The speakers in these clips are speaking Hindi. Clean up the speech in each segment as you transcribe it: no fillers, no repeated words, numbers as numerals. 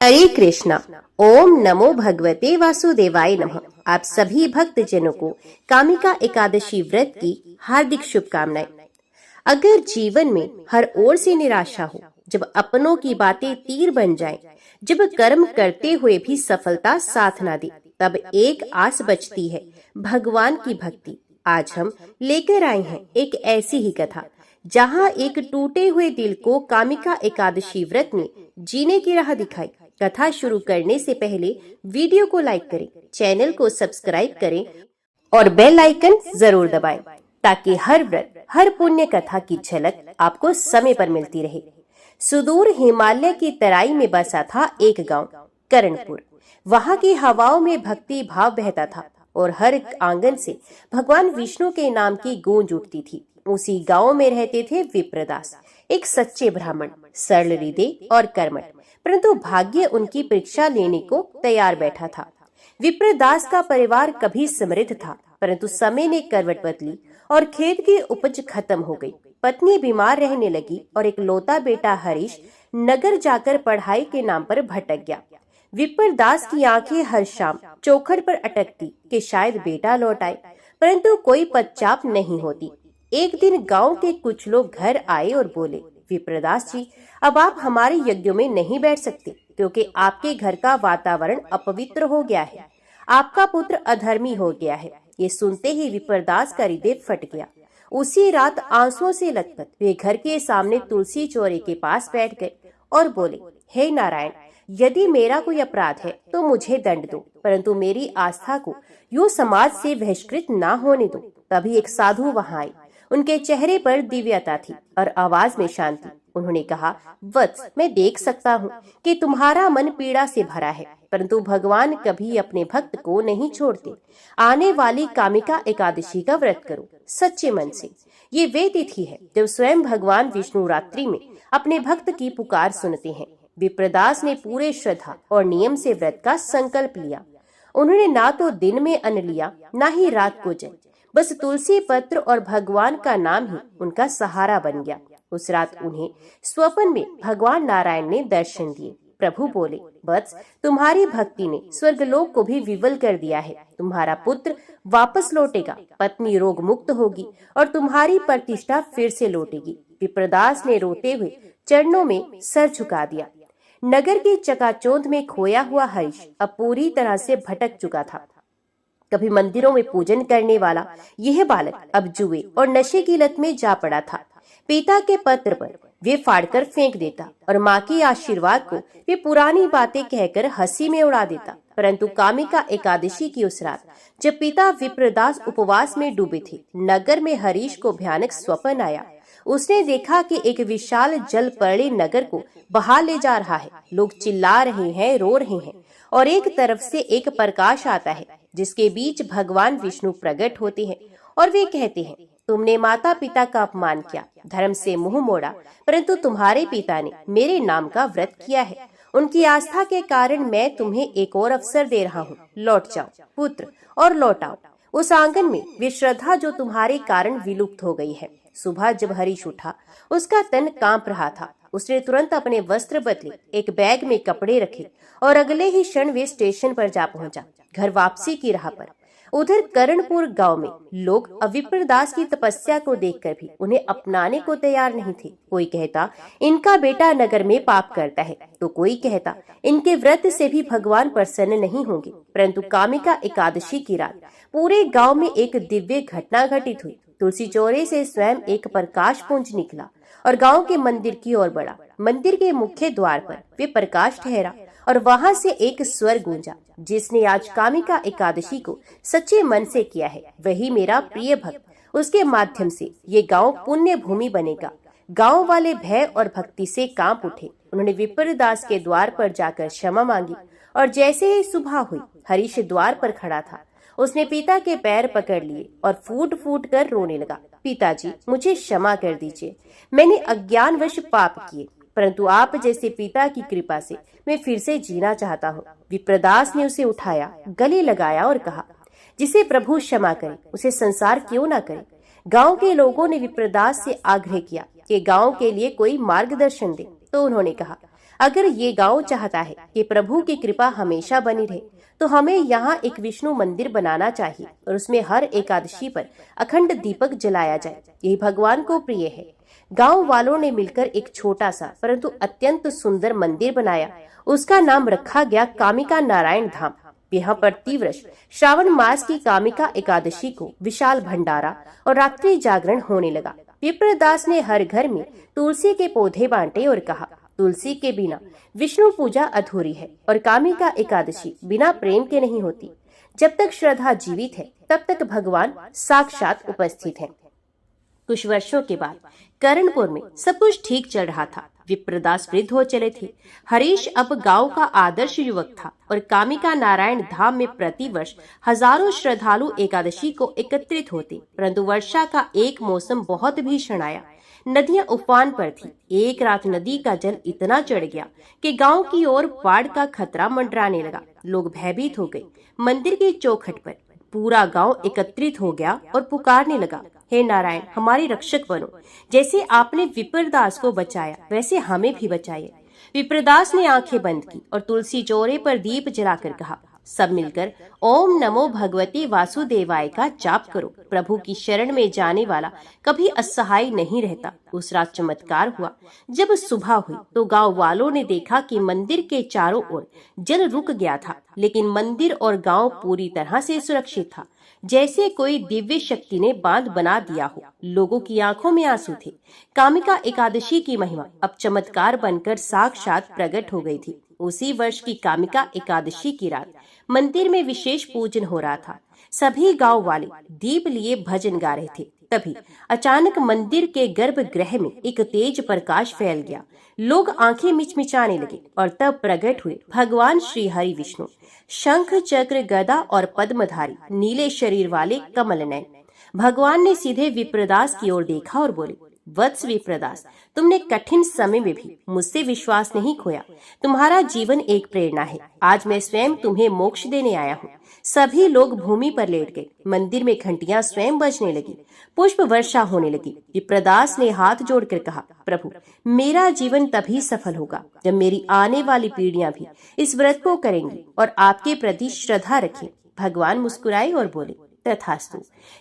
हरे कृष्णा। ओम नमो भगवते वासुदेवाय नमः। आप सभी भक्त जनों को कामिका एकादशी व्रत की हार्दिक शुभकामनाएं। अगर जीवन में हर ओर से निराशा हो, जब अपनों की बातें तीर बन जाएं, जब कर्म करते हुए भी सफलता साथ ना दे, तब एक आस बचती है, भगवान की भक्ति। आज हम लेकर आए हैं एक ऐसी ही कथा जहां एक टूटे हुए दिल को कामिका एकादशी व्रत ने जीने की राह दिखाई। कथा शुरू करने से पहले वीडियो को लाइक करें, चैनल को सब्सक्राइब करें और बेल आइकन जरूर दबाएं ताकि हर व्रत, हर पुण्य कथा की झलक आपको समय पर मिलती रहे। सुदूर हिमालय की तराई में बसा था एक गांव, करणपुर। वहां की हवाओं में भक्ति भाव बहता था और हर आंगन से भगवान विष्णु के नाम की गूंज उठती थी। उसी गांव में रहते थे विप्रदास, एक सच्चे ब्राह्मण, सरल हृदय और कर्मठ, परंतु भाग्य उनकी परीक्षा लेने को तैयार बैठा था। विप्रदास का परिवार कभी समृद्ध था, परंतु समय ने करवट बदली और खेत की उपज खत्म हो गई। पत्नी बीमार रहने लगी और एक लौता बेटा हरीश नगर जाकर पढ़ाई के नाम पर भटक गया। विप्रदास की आंखें हर शाम चौखट पर अटकती कि शायद बेटा लौट आए, परंतु कोई पदचाप नहीं होती। एक दिन गांव के कुछ लोग घर आए और बोले, विप्रदास जी, अब आप हमारे यज्ञों में नहीं बैठ सकते क्योंकि आपके घर का वातावरण अपवित्र हो गया है। आपका पुत्र अधर्मी हो गया है। ये सुनते ही विप्रदास का हृदय फट गया। उसी रात आंसुओं से लथपथ वे घर के सामने तुलसी चौरे के पास बैठ गए और बोले, हे नारायण, यदि मेरा कोई अपराध है तो मुझे दंड दो, परंतु मेरी आस्था को यूं समाज से बहिष्कृत ना होने दो। तभी एक साधु वहां आए। उनके चेहरे पर दिव्यता थी और आवाज में शांति। उन्होंने कहा, वत्स, मैं देख सकता हूँ कि तुम्हारा मन पीड़ा से भरा है, परंतु भगवान कभी अपने भक्त को नहीं छोड़ते। आने वाली कामिका एकादशी का व्रत करो सच्चे मन से। ये वे तिथि है जब स्वयं भगवान विष्णु रात्रि में अपने भक्त की पुकार सुनते हैं। विप्रदास ने पूरे श्रद्धा और नियम से व्रत का संकल्प लिया। उन्होंने ना तो दिन में अन्न लिया, ना ही रात को जल। बस तुलसी पत्र और भगवान का नाम ही उनका सहारा बन गया। उस रात उन्हें स्वप्न में भगवान नारायण ने दर्शन दिए। प्रभु बोले, वत्स, तुम्हारी भक्ति ने स्वर्गलोक को भी विवल कर दिया है। तुम्हारा पुत्र वापस लौटेगा, पत्नी रोग मुक्त होगी और तुम्हारी प्रतिष्ठा फिर से लौटेगी। विप्रदास ने रोते हुए चरणों में सर झुका दिया। नगर की चकाचौंध में खोया हुआ हरीश अब पूरी तरह से भटक चुका था। कभी मंदिरों में पूजन करने वाला यह बालक अब जुए और नशे की लत में जा पड़ा था। पिता के पत्र पर वे फाड़कर फेंक देता और माँ के आशीर्वाद को वे पुरानी बातें कहकर हंसी में उड़ा देता। परंतु कामिका एकादशी की उस रात जब पिता विप्रदास उपवास में डूबे थे, नगर में हरीश को भयानक स्वप्न आया। उसने देखा कि एक विशाल जल पड़े नगर को बहा ले जा रहा है। लोग चिल्ला रहे हैं, रो रहे हैं और एक तरफ से एक प्रकाश आता है जिसके बीच भगवान विष्णु प्रकट होते हैं और वे कहते हैं, तुमने माता पिता का अपमान किया, धर्म से मुंह मोड़ा, परंतु तुम्हारे पिता ने मेरे नाम का व्रत किया है। उनकी आस्था के कारण मैं तुम्हें एक और अवसर दे रहा हूँ। लौट जाओ पुत्र और लौट आओ उस आंगन में वे श्रद्धा जो तुम्हारे कारण विलुप्त हो गई है। सुबह जब हरीश उठा, उसका तन कांप रहा था। उसने तुरंत अपने वस्त्र बदले, एक बैग में कपड़े रखे और अगले ही क्षण वे स्टेशन पर जा पहुंचा, घर वापसी की राह पर। उधर करणपुर गांव में लोग विप्रदास की तपस्या को देखकर भी उन्हें अपनाने को तैयार नहीं थे। कोई कहता, इनका बेटा नगर में पाप करता है, तो कोई कहता, इनके व्रत से भी भगवान प्रसन्न नहीं होंगे। परंतु कामिका एकादशी की रात पूरे गांव में एक दिव्य घटना घटित हुई। तुलसी चौरे से स्वयं एक प्रकाश पुंज निकला और गांव के मंदिर की ओर बढ़ा। मंदिर के मुख्य द्वार पर वे प्रकाश ठहरा और वहां से एक स्वर गूंजा, जिसने आज कामिका एकादशी को सच्चे मन से किया है, वही मेरा प्रिय भक्त। उसके माध्यम से ये गांव पुण्य भूमि बनेगा। गांव वाले भय और भक्ति से कांप उठे। उन्होंने विप्रदास के द्वार पर जाकर क्षमा मांगी और जैसे ही सुबह हुई, हरीश द्वार पर खड़ा था। उसने पिता के पैर पकड़ लिए और फूट फूट कर रोने लगा, पिताजी, मुझे क्षमा कर दीजिए, मैंने अज्ञानवश पाप किए, परंतु आप जैसे पिता की कृपा से मैं फिर से जीना चाहता हूँ। विप्रदास ने उसे उठाया, गले लगाया और कहा, जिसे प्रभु क्षमा करे उसे संसार क्यों ना करे। गांव के लोगों ने विप्रदास से आग्रह किया कि गांव के लिए कोई मार्गदर्शन दे, तो उन्होंने कहा, अगर ये गांव चाहता है कि प्रभु की कृपा हमेशा बनी रहे, तो हमें यहाँ एक विष्णु मंदिर बनाना चाहिए और उसमें हर एकादशी पर अखंड दीपक जलाया जाए। यही भगवान को प्रिय है। गांव वालों ने मिलकर एक छोटा सा परंतु अत्यंत सुंदर मंदिर बनाया। उसका नाम रखा गया कामिका नारायण धाम। यहाँ पर तीव्र श्रावण मास की कामिका एकादशी को विशाल भंडारा और रात्रि जागरण होने लगा। विप्रदास ने हर घर में तुलसी के पौधे बांटे और कहा, तुलसी के बिना विष्णु पूजा अधूरी है और कामिका एकादशी बिना प्रेम के नहीं होती। जब तक श्रद्धा जीवित है तब तक भगवान साक्षात उपस्थित है। कुछ वर्षों के बाद करणपुर में सब कुछ ठीक चल रहा था। विप्रदास वृद्ध हो चले थे। हरीश अब गांव का आदर्श युवक था और कामिका नारायण धाम में प्रतिवर्ष हजारों श्रद्धालु एकादशी को एकत्रित होते। परंतु वर्षा का एक मौसम बहुत भीषण आया। नदियां उफान पर थी। एक रात नदी का जल इतना चढ़ गया कि गांव की ओर बाढ़ का खतरा मंडराने लगा। लोग भयभीत हो गए। मंदिर की चौखट पर पूरा गांव एकत्रित हो गया और पुकारने लगा, हे नारायण, हमारे रक्षक बनो। जैसे आपने विप्रदास को बचाया वैसे हमें भी बचाइए। विप्रदास ने आंखें बंद की और तुलसी चौरे पर दीप जलाकर कहा, सब मिलकर ओम नमो भगवते वासुदेवाय का जाप करो। प्रभु की शरण में जाने वाला कभी असहाय नहीं रहता। उस रात चमत्कार हुआ। जब सुबह हुई तो गांव वालों ने देखा कि मंदिर के चारों ओर जल रुक गया था, लेकिन मंदिर और गांव पूरी तरह से सुरक्षित था, जैसे कोई दिव्य शक्ति ने बांध बना दिया हो। लोगों की आंखों में आंसू थे। कामिका एकादशी की महिमा अब चमत्कार बनकर साक्षात प्रकट हो गई थी। उसी वर्ष की कामिका एकादशी की रात मंदिर में विशेष पूजन हो रहा था। सभी गांव वाले दीप लिए भजन गा रहे थे। तभी अचानक मंदिर के गर्भगृह में एक तेज प्रकाश फैल गया। लोग आंखें मिचमिचाने लगे और तब प्रकट हुए भगवान श्री हरि विष्णु, शंख चक्र गदा और पद्मधारी, नीले शरीर वाले कमल नयन। भगवान ने सीधे विप्रदास की ओर देखा और बोले, वत्स विप्रदास, तुमने कठिन समय में भी मुझसे विश्वास नहीं खोया। तुम्हारा जीवन एक प्रेरणा है। आज मैं स्वयं तुम्हें मोक्ष देने आया हूँ। सभी लोग भूमि पर लेट गए। मंदिर में घंटियां स्वयं बजने लगी। पुष्प वर्षा होने लगी। विप्रदास ने हाथ जोड़कर कहा, प्रभु, मेरा जीवन तभी सफल होगा जब मेरी आने वाली पीढ़ियां भी इस व्रत को करेंगी और आपके प्रति श्रद्धा रखें। भगवान मुस्कुराए और बोले, तथास्तु।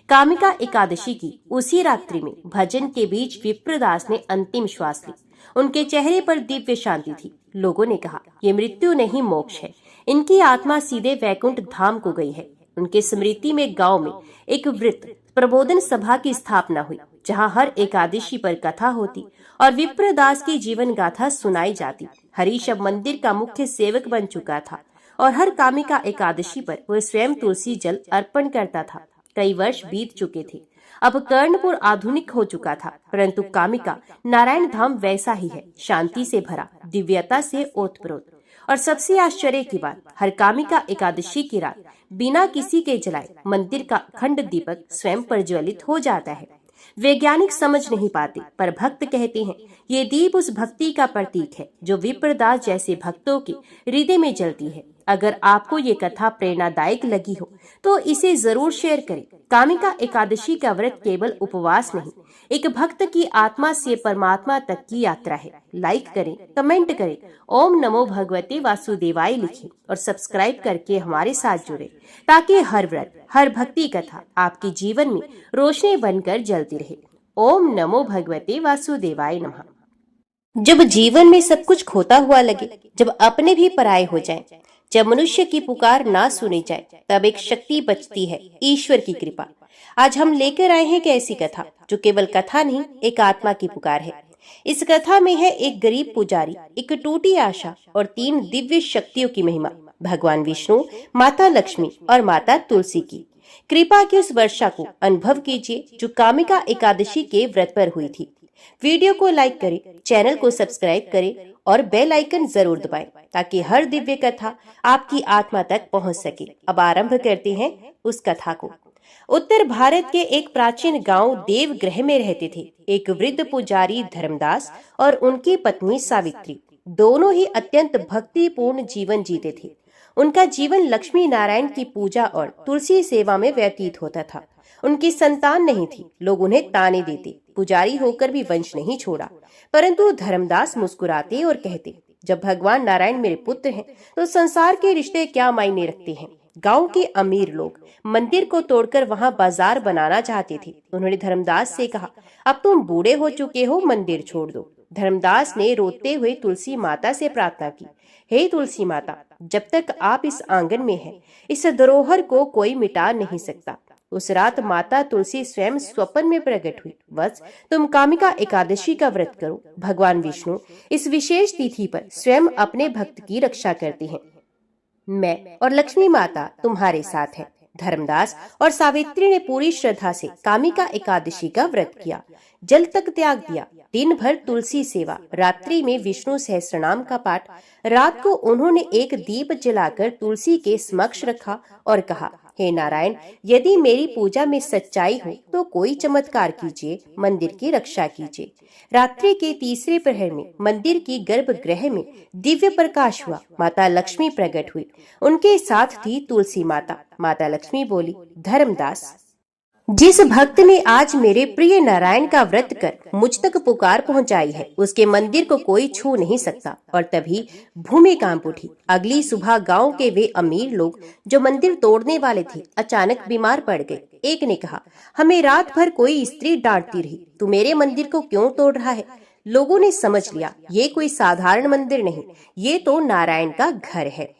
कामिका एकादशी की उसी रात्रि में भजन के बीच विप्रदास ने अंतिम श्वास ली। उनके चेहरे पर दिव्य शांति थी। लोगों ने कहा, ये मृत्यु नहीं मोक्ष है। इनकी आत्मा सीधे वैकुंठ धाम को गई है। उनके स्मृति में गांव में एक वृत्त प्रबोधन सभा की स्थापना हुई, जहां हर एकादशी पर कथा होती और विप्रदास की जीवन गाथा सुनाई जाती। हरीश अब मंदिर का मुख्य सेवक बन चुका था और हर कामिका एकादशी पर वह स्वयं तुलसी जल अर्पण करता था। कई वर्ष बीत चुके थे। अब कर्णपुर आधुनिक हो चुका था, परंतु कामिका नारायण धाम वैसा ही है, शांति से भरा, दिव्यता से ओतप्रोत। और सबसे आश्चर्य की बात, हर कामिका एकादशी की रात बिना किसी के जलाए मंदिर का अखंड दीपक स्वयं प्रज्वलित हो जाता है। वैज्ञानिक समझ नहीं पाते, पर भक्त कहते हैं ये दीप उस भक्ति का प्रतीक है जो विप्रदास जैसे भक्तों के हृदय में जलती है। अगर आपको ये कथा प्रेरणादायक लगी हो तो इसे जरूर शेयर करें। कामिका एकादशी का व्रत केवल उपवास नहीं, एक भक्त की आत्मा से परमात्मा तक की यात्रा है। लाइक करें, कमेंट करें, ओम नमो भगवते वासुदेवाय लिखें और सब्सक्राइब करके हमारे साथ जुड़े, ताकि हर व्रत, हर भक्ति कथा आपके जीवन में रोशनी बनकर जलती रहे। ओम नमो भगवते वासुदेवाय नमः। जब जीवन में सब कुछ खोता हुआ लगे, जब अपने भी पराये हो जाएं, जब मनुष्य की पुकार ना सुनी जाए, तब एक शक्ति बचती है, ईश्वर की कृपा। आज हम लेकर आए हैं एक ऐसी कथा जो केवल कथा नहीं, एक आत्मा की पुकार है। इस कथा में है एक गरीब पुजारी, एक टूटी आशा और 3 दिव्य शक्तियों की महिमा, भगवान विष्णु, माता लक्ष्मी और माता तुलसी की। कृपा की उस वर्षा को अनुभव कीजिए जो कामिका एकादशी के व्रत पर हुई थी। वीडियो को लाइक करें, चैनल को सब्सक्राइब करें और बेल आइकन जरूर दबाएं, ताकि हर दिव्य कथा आपकी आत्मा तक पहुंच सके। अब आरंभ करते हैं उस कथा को। उत्तर भारत के एक प्राचीन गांव देवग्रह में रहते थे एक वृद्ध पुजारी धर्मदास और उनकी पत्नी सावित्री। दोनों ही अत्यंत भक्तिपूर्ण जीवन जीते थे। उनका जीवन लक्ष्मी नारायण की पूजा और तुलसी सेवा में व्यतीत होता था। उनकी संतान नहीं थी। लोग उन्हें ताने देते, पुजारी होकर भी वंश नहीं छोड़ा। परंतु धर्मदास मुस्कुराते और कहते, जब भगवान नारायण मेरे पुत्र हैं तो संसार के रिश्ते क्या मायने रखते हैं। गांव के अमीर लोग मंदिर को तोड़कर वहां बाजार बनाना चाहते थे। उन्होंने धर्मदास से कहा, अब तुम बूढ़े हो चुके हो, मंदिर छोड़ दो। धर्मदास ने रोते हुए तुलसी माता से प्रार्थना की, हे तुलसी माता, जब तक आप इस आंगन में हैं, इस धरोहर को कोई मिटा नहीं सकता। उस रात माता तुलसी स्वयं स्वप्न में प्रकट हुई। बस तुम कामिका एकादशी का व्रत करो। भगवान विष्णु इस विशेष तिथि पर स्वयं अपने भक्त की रक्षा करते हैं। मैं और लक्ष्मी माता तुम्हारे साथ हैं। धर्मदास और सावित्री ने पूरी श्रद्धा से कामिका एकादशी का व्रत किया, जल तक त्याग दिया। दिन भर तुलसी सेवा, रात्रि में विष्णु सहस्त्रनाम का पाठ। रात को उन्होंने एक दीप जलाकर तुलसी के समक्ष रखा और कहा, हे नारायण, यदि मेरी पूजा में सच्चाई हो तो कोई चमत्कार कीजिए, मंदिर की रक्षा कीजिए। रात्रि के तीसरे प्रहर में मंदिर की गर्भगृह में दिव्य प्रकाश हुआ। माता लक्ष्मी प्रकट हुई, उनके साथ थी तुलसी माता। माता लक्ष्मी बोली, धर्मदास, जिस भक्त ने आज मेरे प्रिय नारायण का व्रत कर मुझ तक पुकार पहुंचाई है, उसके मंदिर को कोई छू नहीं सकता। और तभी भूमि कांप उठी। अगली सुबह गांव के वे अमीर लोग जो मंदिर तोड़ने वाले थे, अचानक बीमार पड़ गए। एक ने कहा, हमें रात भर कोई स्त्री डांटती रही, तू मेरे मंदिर को क्यों तोड़ रहा है। लोगों ने समझ लिया, ये कोई साधारण मंदिर नहीं, ये तो नारायण का घर है।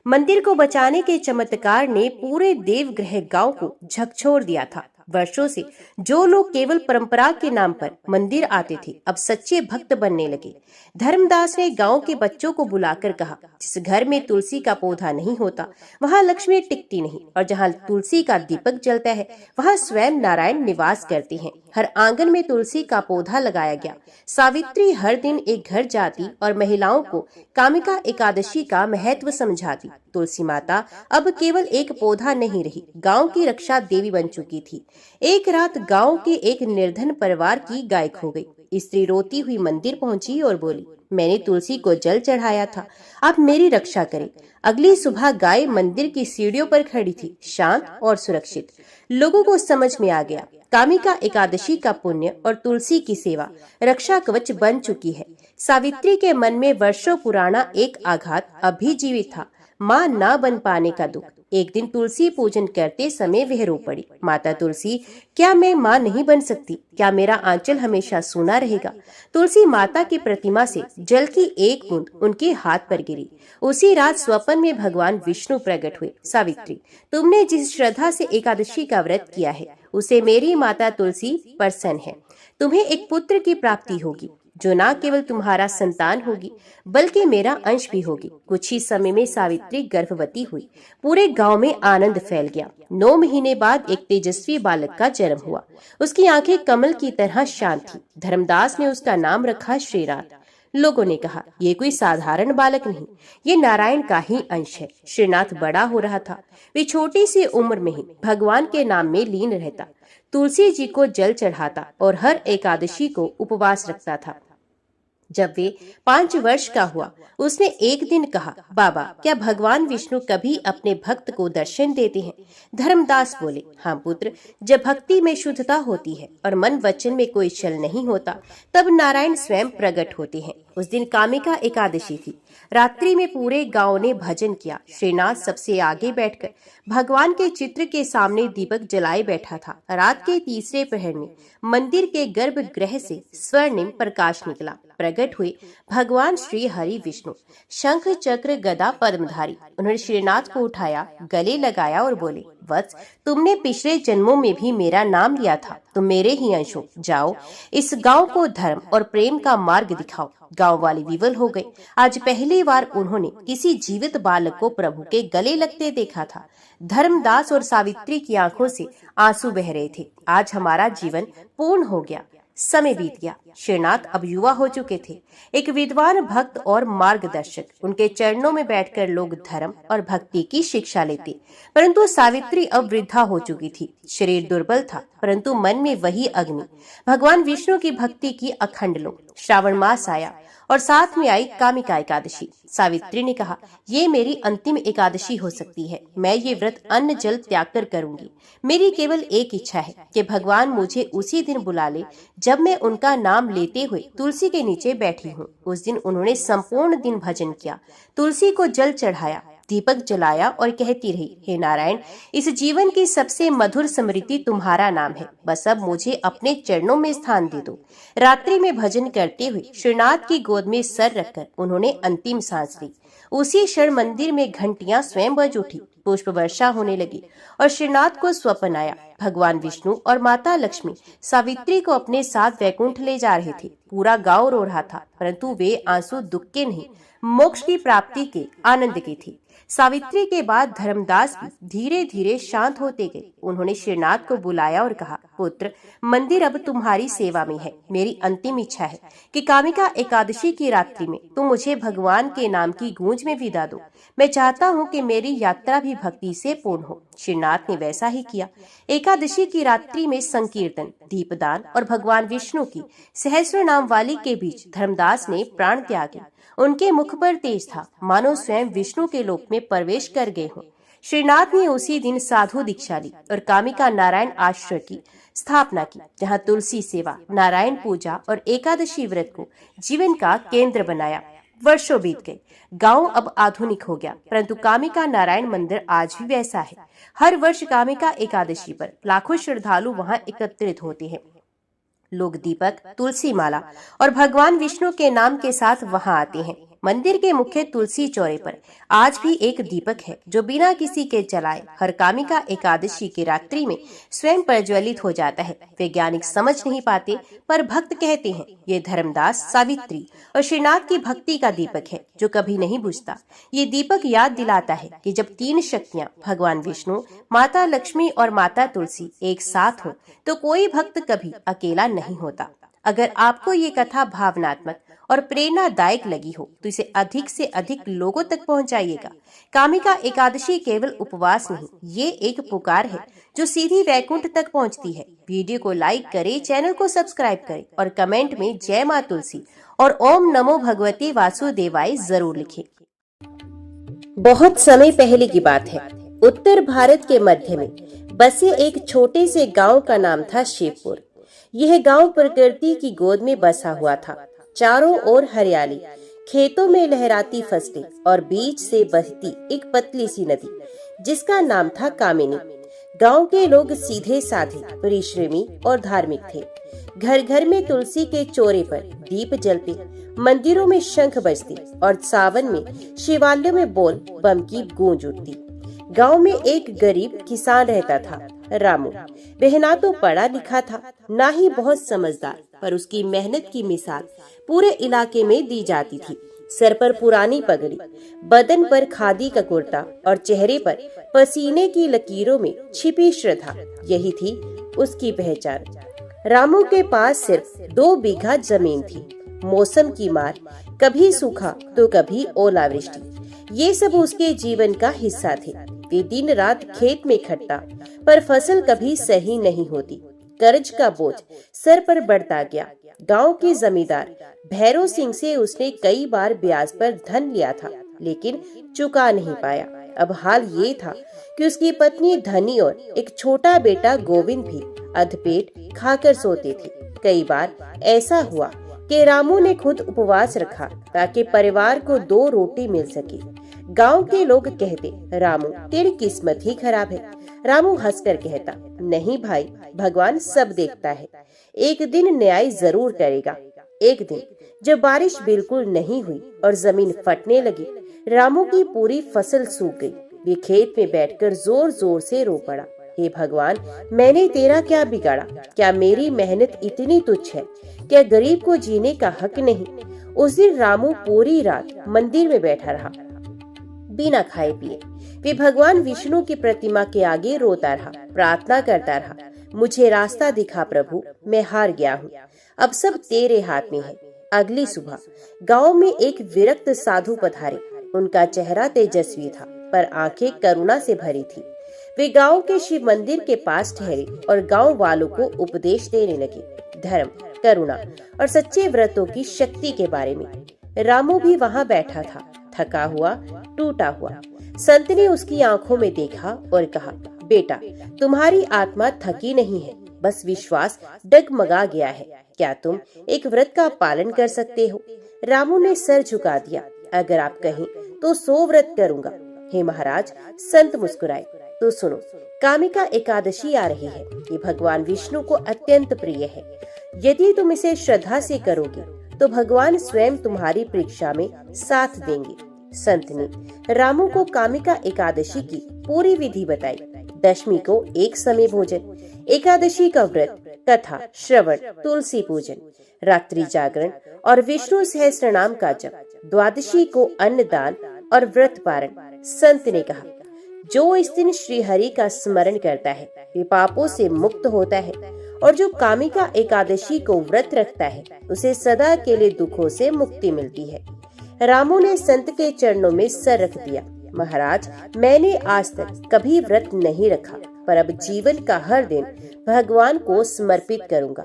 मंदिर को बचाने के चमत्कार ने पूरे देवगृह गांव को झकझोर दिया था। वर्षों से जो लोग केवल परंपरा के नाम पर मंदिर आते थे, अब सच्चे भक्त बनने लगे। धर्मदास ने गांव के बच्चों को बुलाकर कहा, जिस घर में तुलसी का पौधा नहीं होता वहां लक्ष्मी टिकती नहीं, और जहां तुलसी का दीपक जलता है वहां स्वयं नारायण निवास करते हैं। हर आंगन में तुलसी का पौधा लगाया गया। सावित्री हर दिन एक घर जाती और महिलाओं को कामिका एकादशी का महत्व समझाती। तुलसी माता अब केवल एक पौधा नहीं रही, गांव की रक्षा देवी बन चुकी थी। एक रात गांव के एक निर्धन परिवार की गायक हो गई। स्त्री रोती हुई मंदिर पहुंची और बोली, मैंने तुलसी को जल चढ़ाया था, आप मेरी रक्षा करें। अगली सुबह गाय मंदिर की सीढ़ियों पर खड़ी थी, शांत और सुरक्षित। लोगों को समझ में आ गया, कामिका एकादशी का पुण्य और तुलसी की सेवा रक्षा कवच बन चुकी है। सावित्री के मन में वर्षों पुराना एक आघात अभी जीवित था, माँ न बन पाने का दुख। एक दिन तुलसी पूजन करते समय वह रो पड़ी, माता तुलसी, क्या मैं माँ नहीं बन सकती? क्या मेरा आंचल हमेशा सूना रहेगा? तुलसी माता की प्रतिमा से जल की एक बूंद उनके हाथ पर गिरी। उसी रात स्वप्न में भगवान विष्णु प्रकट हुए। सावित्री, तुमने जिस श्रद्धा से एकादशी का व्रत किया है, उसे मेरी माता तुलसी प्रसन्न है। तुम्हें एक पुत्र की प्राप्ति होगी, जो न केवल तुम्हारा संतान होगी बल्कि मेरा अंश भी होगी। कुछ ही समय में सावित्री गर्भवती हुई। पूरे गांव में आनंद फैल गया। 9 महीने बाद एक तेजस्वी बालक का जन्म हुआ। उसकी आंखें कमल की तरह शांत थी। धर्मदास ने उसका नाम रखा श्रीनाथ। लोगों ने कहा, ये कोई साधारण बालक नहीं, ये नारायण का ही अंश है। श्रीनाथ बड़ा हो रहा था। वे छोटी सी उम्र में ही भगवान के नाम में लीन रहता, तुलसी जी को जल चढ़ाता और हर एकादशी को उपवास रखता था। जब वे 5 वर्ष का हुआ, उसने एक दिन कहा, बाबा, क्या भगवान विष्णु कभी अपने भक्त को दर्शन देते हैं? धर्मदास बोले, हाँ पुत्र, जब भक्ति में शुद्धता होती है और मन वचन में कोई छल नहीं होता, तब नारायण स्वयं प्रकट होते हैं। उस दिन कामिका एकादशी थी। रात्रि में पूरे गांव ने भजन किया। श्रीनाथ सबसे आगे बैठकर भगवान के चित्र के सामने दीपक जलाए बैठा था। रात के तीसरे प्रहर में मंदिर के गर्भगृह से स्वर्णिम प्रकाश निकला। प्रकट हुए भगवान श्री हरि विष्णु, शंख चक्र गदा पद्मधारी। उन्होंने श्रीनाथ को उठाया, गले लगाया और बोले, वत्स, तुमने पिछले जन्मों में भी मेरा नाम लिया था, तुम मेरे ही अंश हो। जाओ, इस गांव को धर्म और प्रेम का मार्ग दिखाओ। गांव वाले विवल हो गए। आज पहली बार उन्होंने किसी जीवित बालक को प्रभु के गले लगते देखा था। धर्मदास और सावित्री की आंखों से आंसू बह रहे थे। आज हमारा जीवन पूर्ण हो गया। समय बीत गया। श्रीनाथ अब युवा हो चुके थे, एक विद्वान भक्त और मार्गदर्शक। उनके चरणों में बैठकर लोग धर्म और भक्ति की शिक्षा लेते। परंतु सावित्री अब वृद्धा हो चुकी थी। शरीर दुर्बल था, परंतु मन में वही अग्नि, भगवान विष्णु की भक्ति की अखंड लो। श्रावण मास आया और साथ में आई कामिका एकादशी। सावित्री ने कहा, ये मेरी अंतिम एकादशी हो सकती है। मैं ये व्रत अन्न जल त्याग कर करूंगी। मेरी केवल एक इच्छा है कि भगवान मुझे उसी दिन बुला ले जब मैं उनका नाम लेते हुए तुलसी के नीचे बैठी हूँ। उस दिन उन्होंने संपूर्ण दिन भजन किया, तुलसी को जल चढ़ाया, दीपक जलाया और कहती रही, हे नारायण, इस जीवन की सबसे मधुर स्मृति तुम्हारा नाम है। बस अब मुझे अपने चरणों में स्थान दे दो। रात्रि में भजन करते हुए श्रीनाथ की गोद में सर रखकर उन्होंने अंतिम सांस ली। उसी क्षण मंदिर में घंटियां स्वयं बज उठी, पुष्प वर्षा होने लगी और श्रीनाथ को स्वप्न आया। भगवान विष्णु और माता लक्ष्मी सावित्री को अपने साथ वैकुंठ ले जा रहे थे। पूरा गांव रो रहा था, परंतु वे आंसू दुख के नहीं, मोक्ष की प्राप्ति के आनंद की थी। सावित्री के बाद धर्मदास भी धीरे धीरे शांत होते गए। उन्होंने श्रीनाथ को बुलाया और कहा, पुत्र, मंदिर अब तुम्हारी सेवा में है। मेरी अंतिम इच्छा है कि कामिका एकादशी की रात्रि में तुम मुझे भगवान के नाम की गूंज में विदा दो। मैं चाहता हूँ कि मेरी यात्रा भी भक्ति से पूर्ण हो। श्रीनाथ ने वैसा ही किया। एकादशी की रात्रि में संकीर्तन, दीपदान और भगवान विष्णु की सहस्र नाम वाली के बीच धर्मदास ने प्राण त्यागे। उनके मुख पर तेज था, मानो स्वयं विष्णु के लोक में प्रवेश कर गए हों। श्रीनाथ ने उसी दिन साधु दीक्षा ली और कामिका नारायण आश्रम की स्थापना की, जहां तुलसी सेवा, नारायण पूजा और एकादशी व्रत को जीवन का केंद्र बनाया। वर्षों बीत गए, गांव अब आधुनिक हो गया, परंतु कामिका नारायण मंदिर आज भी वैसा है। हर वर्ष कामिका एकादशी पर लाखों श्रद्धालु वहां एकत्रित होते हैं। लोग दीपक, तुलसी माला और भगवान विष्णु के नाम के साथ वहां आते हैं। मंदिर के मुख्य तुलसी चौरे पर आज भी एक दीपक है जो बिना किसी के जलाए हर कामिका एकादशी की रात्रि में स्वयं प्रज्वलित हो जाता है। वैज्ञानिक समझ नहीं पाते, पर भक्त कहते हैं ये धर्मदास, सावित्री और श्रीनाथ की भक्ति का दीपक है जो कभी नहीं बुझता। ये दीपक याद दिलाता है कि जब तीन शक्तियां भगवान विष्णु, माता लक्ष्मी और माता तुलसी एक साथ हो तो कोई भक्त कभी अकेला नहीं होता। अगर आपको ये कथा भावनात्मक और प्रेरणादायक लगी हो तो इसे अधिक से अधिक लोगों तक पहुंचाइएगा। कामिका एकादशी केवल उपवास नहीं, ये एक पुकार है जो सीधी वैकुंठ तक पहुंचती है। वीडियो को लाइक करें, चैनल को सब्सक्राइब करें और कमेंट में जय मां तुलसी और ओम नमो भगवते वासुदेवाय जरूर लिखें। बहुत समय पहले की बात है। उत्तर भारत के मध्य में बसे एक छोटे से गांव का नाम था शिवपुर। यह गांव प्रकृति की गोद में बसा हुआ था। चारों ओर हरियाली, खेतों में लहराती फसलें और बीच से बहती एक पतली सी नदी जिसका नाम था कामिनी। गांव के लोग सीधे साधे, परिश्रमी और धार्मिक थे। घर घर में तुलसी के चौरे पर दीप जलते, मंदिरों में शंख बजते और सावन में शिवालयों में बोल बम की गूंज उठती। गांव में एक गरीब किसान रहता था, रामू। वह ना तो पढ़ा लिखा था, ना ही बहुत समझदार, पर उसकी मेहनत की मिसाल पूरे इलाके में दी जाती थी। सर पर पुरानी पगड़ी, बदन पर खादी का कुर्ता और चेहरे पर पसीने की लकीरों में छिपी श्रद्धा, यही थी उसकी पहचान। रामू के पास सिर्फ 2 बीघा जमीन थी। मौसम की मार, कभी सूखा तो कभी ओलावृष्टि, ये सब उसके जीवन का हिस्सा थे। वे दिन रात खेत में खटता, पर फसल कभी सही नहीं होती। कर्ज का बोझ सर पर बढ़ता गया। गांव के जमींदार भैरव सिंह से उसने कई बार ब्याज पर धन लिया था, लेकिन चुका नहीं पाया। अब हाल ये था कि उसकी पत्नी धनी और एक छोटा बेटा गोविंद भी अधपेट खाकर सोते थे। कई बार ऐसा हुआ कि रामू ने खुद उपवास रखा ताकि परिवार को 2 रोटी मिल सके। गांव के लोग कहते, रामू तेरी किस्मत ही खराब है। रामू हंसकर कहता, नहीं भाई, भगवान सब देखता है, एक दिन न्याय जरूर करेगा। एक दिन जब बारिश बिल्कुल नहीं हुई और जमीन फटने लगी, रामू की पूरी फसल सूख गई। वे खेत में बैठकर जोर जोर से रो पड़ा, हे भगवान, मैंने तेरा क्या बिगाड़ा? क्या मेरी मेहनत इतनी तुच्छ है? क्या गरीब को जीने का हक नहीं? उस दिन रामू पूरी रात मंदिर में बैठा रहा, बिना खाए पिए। वे भगवान विष्णु की प्रतिमा के आगे रोता रहा, प्रार्थना करता रहा, मुझे रास्ता दिखा प्रभु, मैं हार गया हूँ, अब सब तेरे हाथ में है। अगली सुबह गांव में एक विरक्त साधु पधारे। उनका चेहरा तेजस्वी था, पर आंखें करुणा से भरी थी। वे गांव के शिव मंदिर के पास ठहरे और गांव वालों को उपदेश देने लगे। धर्म, करुणा और सच्चे व्रतों की शक्ति के बारे में। रामू भी वहाँ बैठा था, थका हुआ, टूटा हुआ। संत ने उसकी आंखों में देखा और कहा, बेटा, तुम्हारी आत्मा थकी नहीं है, बस विश्वास डगमगा गया है। क्या तुम एक व्रत का पालन कर सकते हो? रामू ने सर झुका दिया। अगर आप कहें तो 100 व्रत करूंगा। हे महाराज, संत मुस्कुराए। तो सुनो, कामिका एकादशी आ रही है। ये भगवान विष्णु को अत्यंत प्रिय है। यदि तुम इसे श्रद्धा से करोगे तो भगवान स्वयं तुम्हारी परीक्षा में साथ देंगे। संत ने रामू को कामिका एकादशी की पूरी विधि बताई। दशमी को एक समय भोजन, एकादशी का व्रत, कथा श्रवण, तुलसी पूजन, रात्रि जागरण और विष्णु सहस्त्रनाम का जप, द्वादशी को अन्नदान और व्रत पारण। संत ने कहा, जो इस दिन श्री हरि का स्मरण करता है वे पापों से मुक्त होता है, और जो कामिका एकादशी को व्रत रखता है उसे सदा के लिए दुखों से मुक्ति मिलती है। रामू ने संत के चरणों में सर रख दिया। महाराज, मैंने आज तक कभी व्रत नहीं रखा, पर अब जीवन का हर दिन भगवान को समर्पित करूंगा।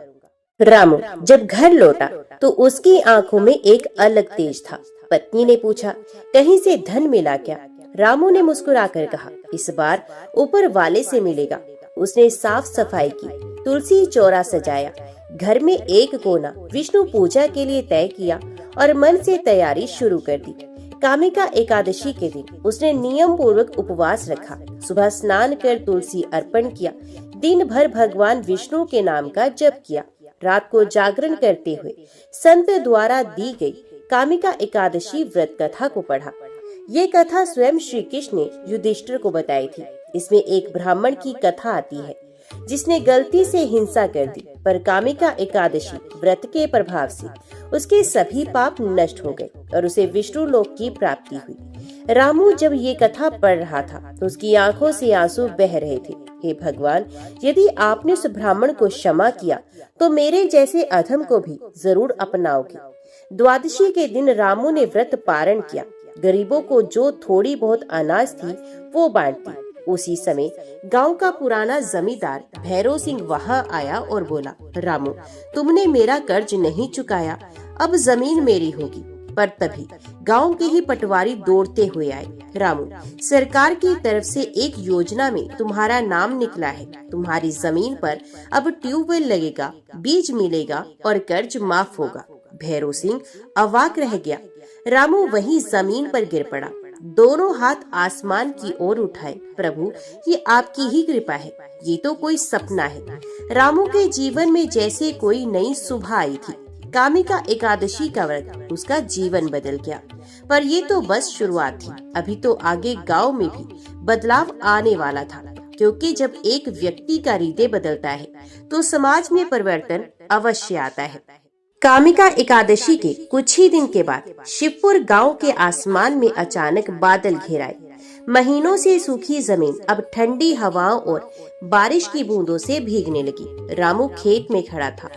रामू जब घर लौटा तो उसकी आंखों में एक अलग तेज था। पत्नी ने पूछा, कहीं से धन मिला क्या? रामू ने मुस्कुराकर कहा, इस बार ऊपर वाले से मिलेगा। उसने साफ सफाई की, तुलसी चौरा सजाया, घर में एक कोना विष्णु पूजा के लिए तय किया और मन से तैयारी शुरू कर दी। कामिका एकादशी के दिन उसने नियम पूर्वक उपवास रखा। सुबह स्नान कर तुलसी अर्पण किया। दिन भर भगवान विष्णु के नाम का जप किया। रात को जागरण करते हुए संत द्वारा दी गई कामिका एकादशी व्रत कथा को पढ़ा। ये कथा स्वयं श्री कृष्ण ने युधिष्ठिर को बताई थी। इसमें एक ब्राह्मण की कथा आती है जिसने गलती से हिंसा कर दी, पर कामिका एकादशी व्रत के प्रभाव से उसके सभी पाप नष्ट हो गए और उसे विष्णु लोक की प्राप्ति हुई। रामू जब ये कथा पढ़ रहा था तो उसकी आंखों से आंसू बह रहे थे। हे भगवान, यदि आपने उस ब्राह्मण को क्षमा किया तो मेरे जैसे अधम को भी जरूर अपनाओगे। द्वादशी के दिन रामू ने व्रत पारण किया। गरीबों को जो थोड़ी बहुत अनाज थी वो बांट दी। उसी समय गांव का पुराना जमींदार भैरव सिंह वहां आया और बोला, रामू, तुमने मेरा कर्ज नहीं चुकाया, अब जमीन मेरी होगी। पर तभी गांव के ही पटवारी दौड़ते हुए आए। रामू, सरकार की तरफ से एक योजना में तुम्हारा नाम निकला है। तुम्हारी जमीन पर अब ट्यूबवेल लगेगा, बीज मिलेगा और कर्ज माफ होगा। भैरव सिंह अवाक रह गया। रामू वहीं जमीन पर गिर पड़ा। दोनों हाथ आसमान की ओर उठाए, प्रभु, ये आपकी ही कृपा है, ये तो कोई सपना है। रामू के जीवन में जैसे कोई नई सुबह आई थी। कामिका एकादशी का व्रत उसका जीवन बदल गया। पर ये तो बस शुरुआत थी। अभी तो आगे गांव में भी बदलाव आने वाला था, क्योंकि जब एक व्यक्ति का हृदय बदलता है तो समाज में परिवर्तन अवश्य आता है। कामिका एकादशी के कुछ ही दिन के बाद शिवपुर गांव के आसमान में अचानक बादल घिर आए। महीनों से सूखी जमीन अब ठंडी हवाओं और बारिश की बूंदों से भीगने लगी। रामू खेत में खड़ा था,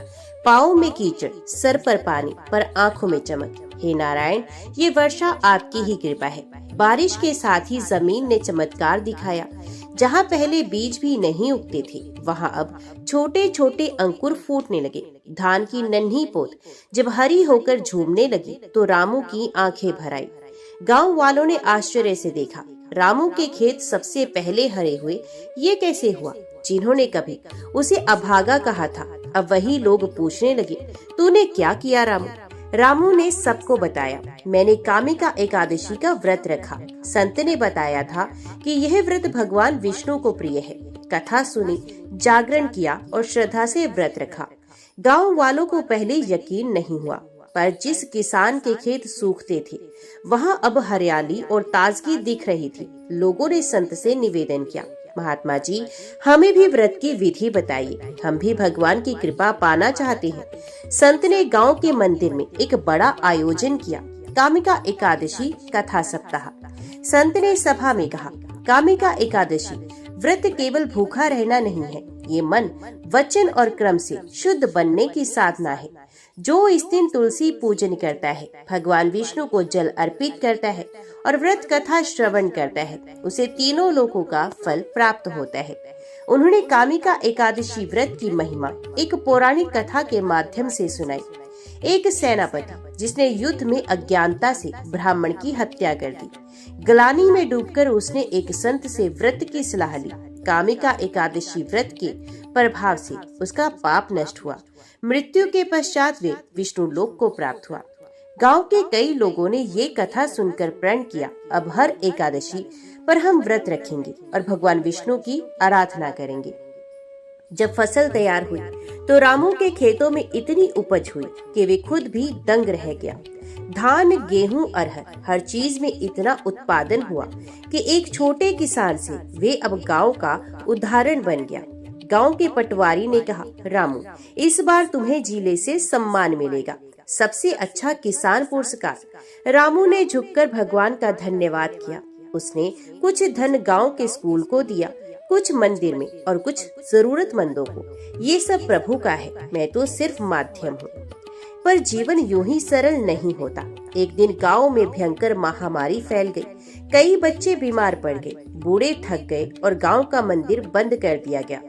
पाँव में कीचड़, सर पर पानी, पर आंखों में चमक। हे नारायण, ये वर्षा आपकी ही कृपा है। बारिश के साथ ही जमीन ने चमत्कार दिखाया। जहाँ पहले बीज भी नहीं उगते थे, वहाँ अब छोटे छोटे अंकुर फूटने लगे। धान की नन्ही पोत जब हरी होकर झूमने लगी तो रामू की आंखें भर आई। गांव वालों ने आश्चर्य से देखा। रामू के खेत सबसे पहले हरे हुए, ये कैसे हुआ? जिन्होंने कभी उसे अभागा कहा था, अब वही लोग पूछने लगे, तूने क्या किया रामू? रामू ने सबको बताया, मैंने कामिका एकादशी का व्रत रखा। संत ने बताया था कि यह व्रत भगवान विष्णु को प्रिय है। कथा सुनी, जागरण किया और श्रद्धा से व्रत रखा। गांव वालों को पहले यकीन नहीं हुआ, पर जिस किसान के खेत सूखते थे वहां अब हरियाली और ताजगी दिख रही थी। लोगों ने संत से निवेदन किया, महात्मा जी, हमें भी व्रत की विधि बताइए, हम भी भगवान की कृपा पाना चाहते हैं। संत ने गांव के मंदिर में एक बड़ा आयोजन किया, कामिका एकादशी कथा सप्ताह। संत ने सभा में कहा, कामिका एकादशी व्रत केवल भूखा रहना नहीं है, ये मन, वचन और क्रम से शुद्ध बनने की साधना है। जो इस दिन तुलसी पूजन करता है, भगवान विष्णु को जल अर्पित करता है और व्रत कथा श्रवण करता है, उसे तीनों लोकों का फल प्राप्त होता है। उन्होंने कामिका एकादशी व्रत की महिमा एक पौराणिक कथा के माध्यम से सुनाई। एक सेनापति जिसने युद्ध में अज्ञानता से ब्राह्मण की हत्या कर दी, ग्लानि में डूबकर उसने एक संत से व्रत की सलाह ली। कामिका एकादशी व्रत के प्रभाव से उसका पाप नष्ट हुआ। मृत्यु के पश्चात वे विष्णु लोक को प्राप्त हुआ। गांव के कई लोगों ने ये कथा सुनकर प्रण किया, अब हर एकादशी पर हम व्रत रखेंगे और भगवान विष्णु की आराधना करेंगे। जब फसल तैयार हुई तो रामू के खेतों में इतनी उपज हुई कि वे खुद भी दंग रह गया। धान, गेहूं, अरहर हर चीज में इतना उत्पादन हुआ कि एक छोटे किसान से वे अब गांव का उदाहरण बन गया। गांव के पटवारी ने कहा, रामू, इस बार तुम्हें जिले से सम्मान मिलेगा, सबसे अच्छा किसान पुरस्कार। रामू ने झुककर भगवान का धन्यवाद किया। उसने कुछ धन गांव के स्कूल को दिया, कुछ मंदिर में और कुछ जरूरतमंदों को। ये सब प्रभु का है, मैं तो सिर्फ माध्यम हूँ। पर जीवन यूं ही सरल नहीं होता। एक दिन गांव में भयंकर महामारी फैल गई। कई बच्चे बीमार पड़ गए, बूढ़े थक गए और गांव का मंदिर बंद कर दिया गया।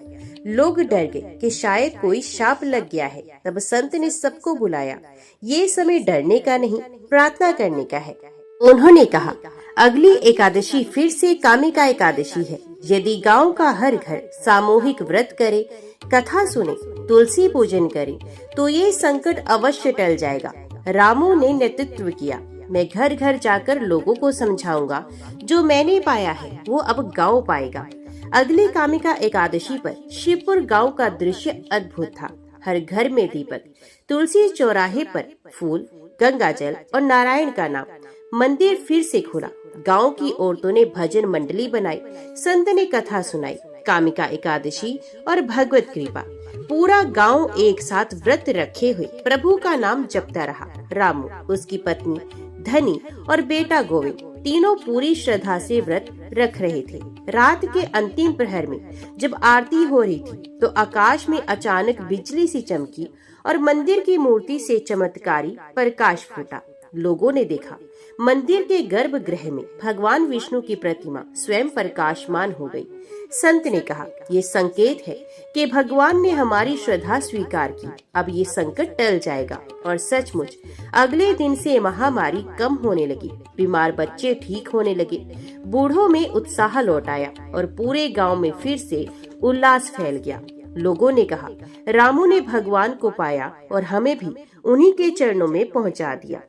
लोग डर गए कि शायद कोई शाप लग गया है। तब संत ने सबको बुलाया। ये समय डरने का नहीं, प्रार्थना करने का है। उन्होंने कहा, अगली एकादशी फिर से कामिका एकादशी है। यदि गांव का हर घर सामूहिक व्रत करे, कथा सुने, तुलसी पूजन करे, तो ये संकट अवश्य टल जाएगा। रामू ने नेतृत्व किया। मैं घर घर जाकर लोगों को समझाऊंगा, जो मैंने पाया है वो अब गांव पाएगा। अगली कामिका एकादशी पर शिवपुर गांव का दृश्य अद्भुत था। हर घर में दीपक, तुलसी चौराहे पर फूल, गंगा जल और नारायण का नाम। मंदिर फिर से खुला। गांव की औरतों ने भजन मंडली बनाई। संत ने कथा सुनाई। कामिका एकादशी और भगवत कृपा। पूरा गांव एक साथ व्रत रखे हुए प्रभु का नाम जपता रहा। रामू, उसकी पत्नी धनी और बेटा गोविंद तीनों पूरी श्रद्धा से व्रत रख रहे थे। रात के अंतिम प्रहर में जब आरती हो रही थी तो आकाश में अचानक बिजली सी चमकी और मंदिर की मूर्ति से चमत्कारी प्रकाश फूटा। लोगों ने देखा, मंदिर के गर्भगृह में भगवान विष्णु की प्रतिमा स्वयं प्रकाशमान हो गई। संत ने कहा, ये संकेत है कि भगवान ने हमारी श्रद्धा स्वीकार की। अब ये संकट टल जाएगा। और सचमुच अगले दिन से महामारी कम होने लगी। बीमार बच्चे ठीक होने लगे, बूढ़ों में उत्साह लौट आया और पूरे गांव में फिर से उल्लास फैल गया। लोगों ने कहा, रामू ने भगवान को पाया और हमें भी उन्हीं के चरणों में पहुंचा दिया।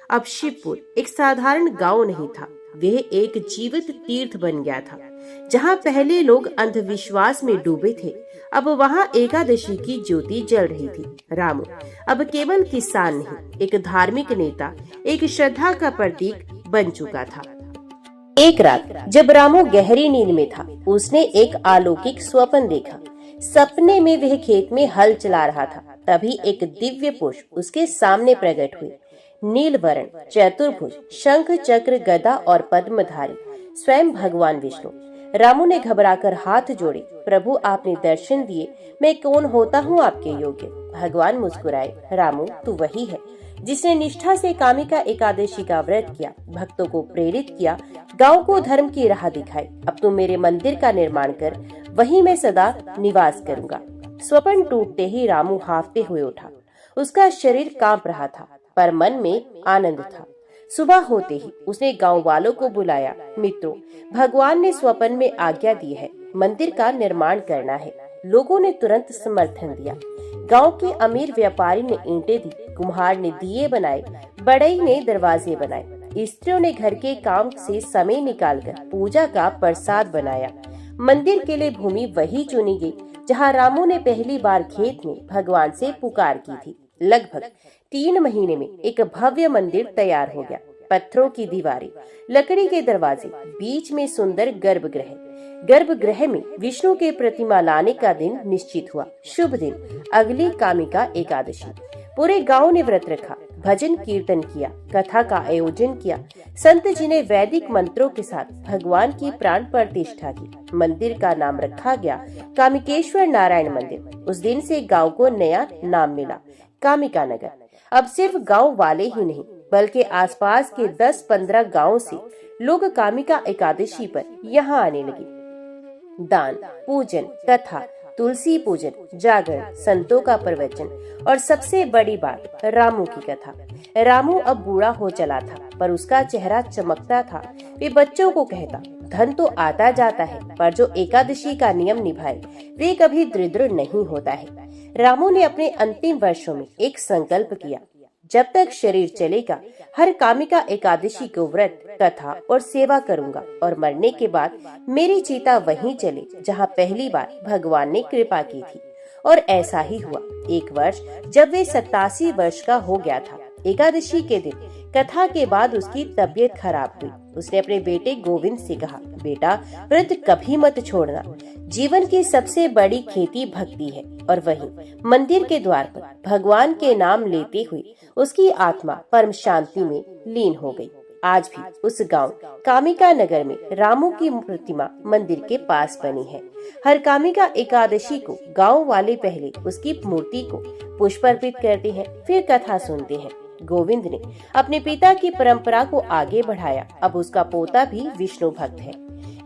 अब शिवपुर एक साधारण गांव नहीं था, वह एक जीवित तीर्थ बन गया था। जहां पहले लोग अंधविश्वास में डूबे थे, अब वहां एकादशी की ज्योति जल रही थी। रामू अब केवल किसान नहीं, एक धार्मिक नेता, एक श्रद्धा का प्रतीक बन चुका था। एक रात जब रामू गहरी नींद में था, उसने एक अलौकिक स्वप्न देखा। सपने में वह खेत में हल चला रहा था। तभी एक दिव्य पुरुष उसके सामने प्रकट हुए। नील वर्ण, चतुर्भुज, शंख, चक्र, गदा और पद्मधारी, स्वयं भगवान विष्णु। रामू ने घबराकर हाथ जोड़े। प्रभु, आपने दर्शन दिए, मैं कौन होता हूँ आपके योग्य? भगवान मुस्कुराए। रामू, तू वही है जिसने निष्ठा से कामिका एकादशी का व्रत किया, भक्तों को प्रेरित किया, गांव को धर्म की राह दिखाई। अब तू मेरे मंदिर का निर्माण कर, वहीं मैं सदा निवास करूंगा। स्वप्न टूटते ही रामू हाफते हुए उठा। उसका शरीर कांप रहा था, पर मन में आनंद था। सुबह होते ही उसने गांव वालों को बुलाया। मित्रों, भगवान ने स्वप्न में आज्ञा दी है, मंदिर का निर्माण करना है। लोगों ने तुरंत समर्थन दिया। गांव के अमीर व्यापारी ने ईंटें दी, कुम्हार ने दिए बनाए, बढ़ई ने दरवाजे बनाए, स्त्रियों ने घर के काम से समय निकालकर पूजा का प्रसाद बनाया। मंदिर के लिए भूमि वही चुनी गई जहाँ रामू ने पहली बार खेत में भगवान से पुकार की थी। लगभग 3 महीने में एक भव्य मंदिर तैयार हो गया। पत्थरों की दीवारें, लकड़ी के दरवाजे, बीच में सुंदर गर्भगृह। गर्भगृह में विष्णु के प्रतिमा लाने का दिन निश्चित हुआ। शुभ दिन, अगली कामिका एकादशी। पूरे गांव ने व्रत रखा, भजन कीर्तन किया, कथा का आयोजन किया। संत जी ने वैदिक मंत्रों के साथ भगवान की प्राण प्रतिष्ठा की। मंदिर का नाम रखा गया कामिकेश्वर नारायण मंदिर। उस दिन से गांव को नया नाम मिला, कामिका नगर। अब सिर्फ गांव वाले ही नहीं, बल्कि आसपास के 10-15 गांवों से लोग कामिका एकादशी पर यहाँ आने लगे। दान, पूजन, कथा, तुलसी पूजन, जागरण, संतों का प्रवचन और सबसे बड़ी बात रामू की कथा। रामू अब बूढ़ा हो चला था, पर उसका चेहरा चमकता था। वे बच्चों को कहता, धन तो आता जाता है, पर जो एकादशी का नियम निभाए वे कभी दरिद्र नहीं होता है। रामू ने अपने अंतिम वर्षों में एक संकल्प किया, जब तक शरीर चलेगा हर कामिका एकादशी को व्रत, कथा और सेवा करूंगा और मरने के बाद मेरी चिता वहीं चले जहां पहली बार भगवान ने कृपा की थी। और ऐसा ही हुआ। एक वर्ष जब वे 87 वर्ष का हो गया था, एकादशी के दिन कथा के बाद उसकी तबीयत खराब हुई। उसने अपने बेटे गोविंद से कहा, बेटा व्रत कभी मत छोड़ना। जीवन की सबसे बड़ी खेती भक्ति है। और वहीं मंदिर के द्वार पर भगवान के नाम लेते हुए उसकी आत्मा परम शांति में लीन हो गई। आज भी उस गांव कामिका नगर में रामू की प्रतिमा मंदिर के पास बनी है। हर कामिका एकादशी को गांव वाले पहले उसकी मूर्ति को पुष्प अर्पित करते हैं, फिर कथा सुनते हैं। गोविंद ने अपने पिता की परंपरा को आगे बढ़ाया। अब उसका पोता भी विष्णु भक्त है।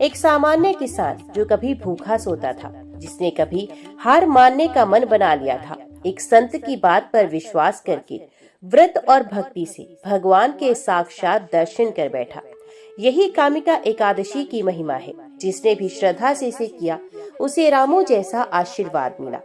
एक सामान्य किसान जो कभी भूखा सोता था, जिसने कभी हार मानने का मन बना लिया था, एक संत की बात पर विश्वास करके व्रत और भक्ति से भगवान के साक्षात दर्शन कर बैठा। यही कामिका एकादशी की महिमा है। जिसने भी श्रद्धा से इसे किया, उसे रामू जैसा आशीर्वाद मिला।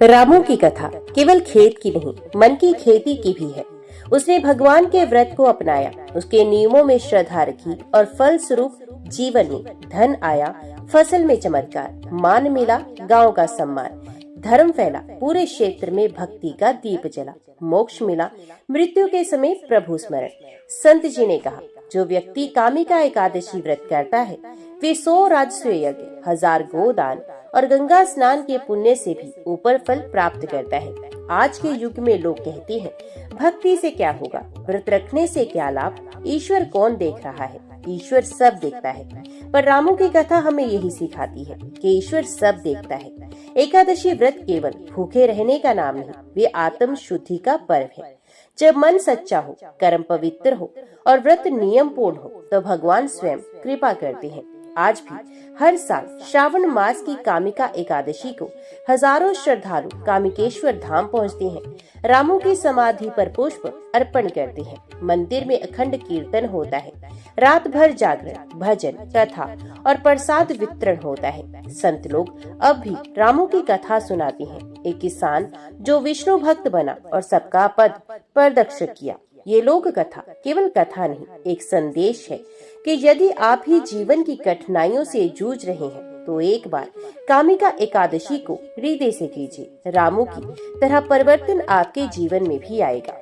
रामू की कथा केवल खेत की नहीं, मन की खेती की भी है। उसने भगवान के व्रत को अपनाया, उसके नियमों में श्रद्धा रखी और फल स्वरूप जीवन में धन आया, फसल में चमत्कार, मान मिला, गांव का सम्मान, धर्म फैला, पूरे क्षेत्र में भक्ति का दीप जला, मोक्ष मिला, मृत्यु के समय प्रभु स्मरण। संत जी ने कहा, जो व्यक्ति कामिका एकादशी व्रत करता है वे 100 राजस्व यज्ञ, 1000 गोदान और गंगा स्नान के पुण्य से भी ऊपर फल प्राप्त करता है। आज के युग में लोग कहते हैं, भक्ति से क्या होगा, व्रत रखने से क्या लाभ, ईश्वर कौन देख रहा है। ईश्वर सब देखता है, पर रामू की कथा हमें यही सिखाती है कि ईश्वर सब देखता है। एकादशी व्रत केवल भूखे रहने का नाम नहीं, वे आत्म शुद्धि का पर्व है। जब मन सच्चा हो, कर्म पवित्र हो और व्रत नियम पूर्ण हो, तो भगवान स्वयं कृपा करते हैं। आज भी हर साल श्रावण मास की कामिका एकादशी को हजारों श्रद्धालु कामिकेश्वर धाम पहुंचते हैं। रामू की समाधि पर पुष्प अर्पण करते हैं। मंदिर में अखंड कीर्तन होता है। रात भर जागरण, भजन, कथा और प्रसाद वितरण होता है। संत लोग अब भी रामू की कथा सुनाते हैं। एक किसान जो विष्णु भक्त बना और सबका पद प्रदक्षिण किया। ये लोक कथा केवल कथा नहीं, एक संदेश है कि यदि आप ही जीवन की कठिनाइयों से जूझ रहे हैं, तो एक बार कामिका एकादशी को हृदय से कीजिए। रामू की तरह परिवर्तन आपके जीवन में भी आएगा।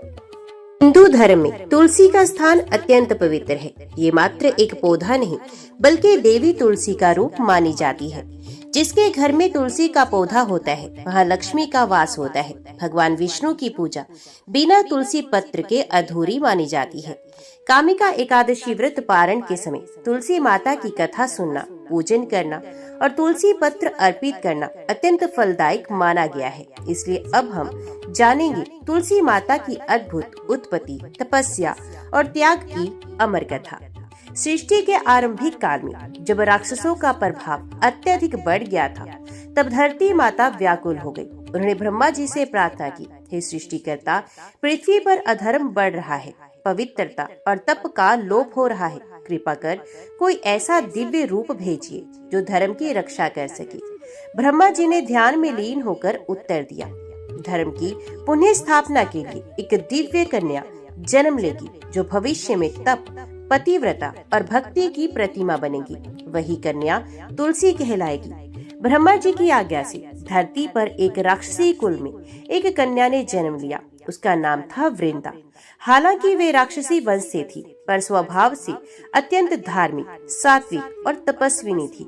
हिंदू धर्म में तुलसी का स्थान अत्यंत पवित्र है। ये मात्र एक पौधा नहीं, बल्कि देवी तुलसी का रूप मानी जाती है। जिसके घर में तुलसी का पौधा होता है, वहाँ लक्ष्मी का वास होता है। भगवान विष्णु की पूजा बिना तुलसी पत्र के अधूरी मानी जाती है। कामिका एकादशी व्रत पारण के समय तुलसी माता की कथा सुनना, पूजन करना और तुलसी पत्र अर्पित करना अत्यंत फलदायक माना गया है। इसलिए अब हम जानेंगे तुलसी माता की अद्भुत उत्पत्ति, तपस्या और त्याग की अमर कथा। सृष्टि के आरंभिक काल में जब राक्षसों का प्रभाव अत्यधिक बढ़ गया था, तब धरती माता व्याकुल हो गई। उन्होंने ब्रह्मा जी से प्रार्थना की, हे सृष्टिकर्ता, पृथ्वी पर अधर्म बढ़ रहा है, पवित्रता और तप का लोप हो रहा है। कृपा कर कोई ऐसा दिव्य रूप भेजिए जो धर्म की रक्षा कर सके। ब्रह्मा जी ने ध्यान में लीन होकर उत्तर दिया, धर्म की पुनः स्थापना के लिए एक दिव्य कन्या जन्म लेगी, जो भविष्य में तप, पतिव्रता और भक्ति की प्रतिमा बनेगी। वही कन्या तुलसी कहलाएगी। ब्रह्मा जी की आज्ञा से धरती पर एक राक्षसी कुल में एक कन्या ने जन्म लिया। उसका नाम था वृंदा। हालांकि वे राक्षसी वंश से थी, पर स्वभाव से अत्यंत धार्मिक, सात्विक और तपस्विनी थी।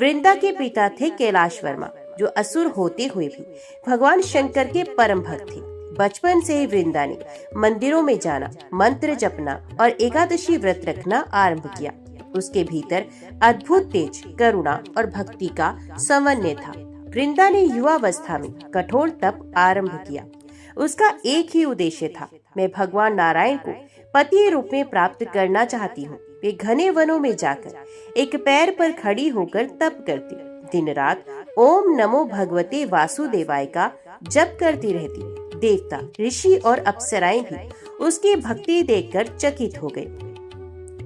वृंदा के पिता थे कैलाश वर्मा, जो असुर होते हुए भी भगवान शंकर के परम भक्त थे। बचपन से ही वृंदा ने मंदिरों में जाना, मंत्र जपना और एकादशी व्रत रखना आरंभ किया। उसके भीतर अद्भुत तेज, करुणा और भक्ति का समन्वय था। वृंदा ने युवावस्था में कठोर तप आरंभ किया। उसका एक ही उद्देश्य था, मैं भगवान नारायण को पति रूप में प्राप्त करना चाहती हूँ। वे घने वनों में जाकर एक पैर पर खड़ी होकर तप करती, दिन रात ओम नमो भगवते वासुदेवाय का जप करती रहती। देवता, ऋषि और अप्सराएं भी उसकी भक्ति देखकर चकित हो गए।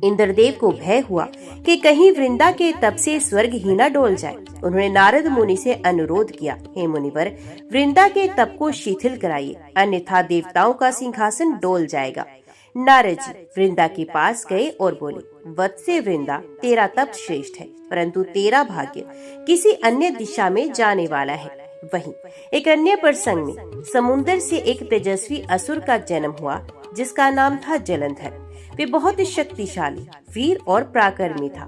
इंद्रदेव को भय हुआ कि कहीं वृंदा के तप से स्वर्ग ही न डोल जाए। उन्होंने नारद मुनि से अनुरोध किया, हे मुनिवर, वृंदा के तप को शिथिल कराइए, अन्यथा देवताओं का सिंहासन डोल जाएगा। नारद जी वृंदा के पास गए और बोले, वत्से वृंदा, तेरा तप श्रेष्ठ है, परंतु तेरा भाग्य किसी अन्य दिशा में जाने वाला है। वहीं एक अन्य प्रसंग में समुद्र से एक तेजस्वी असुर का जन्म हुआ, जिसका नाम था जलंधर। वे बहुत शक्तिशाली, वीर और पराक्रमी था।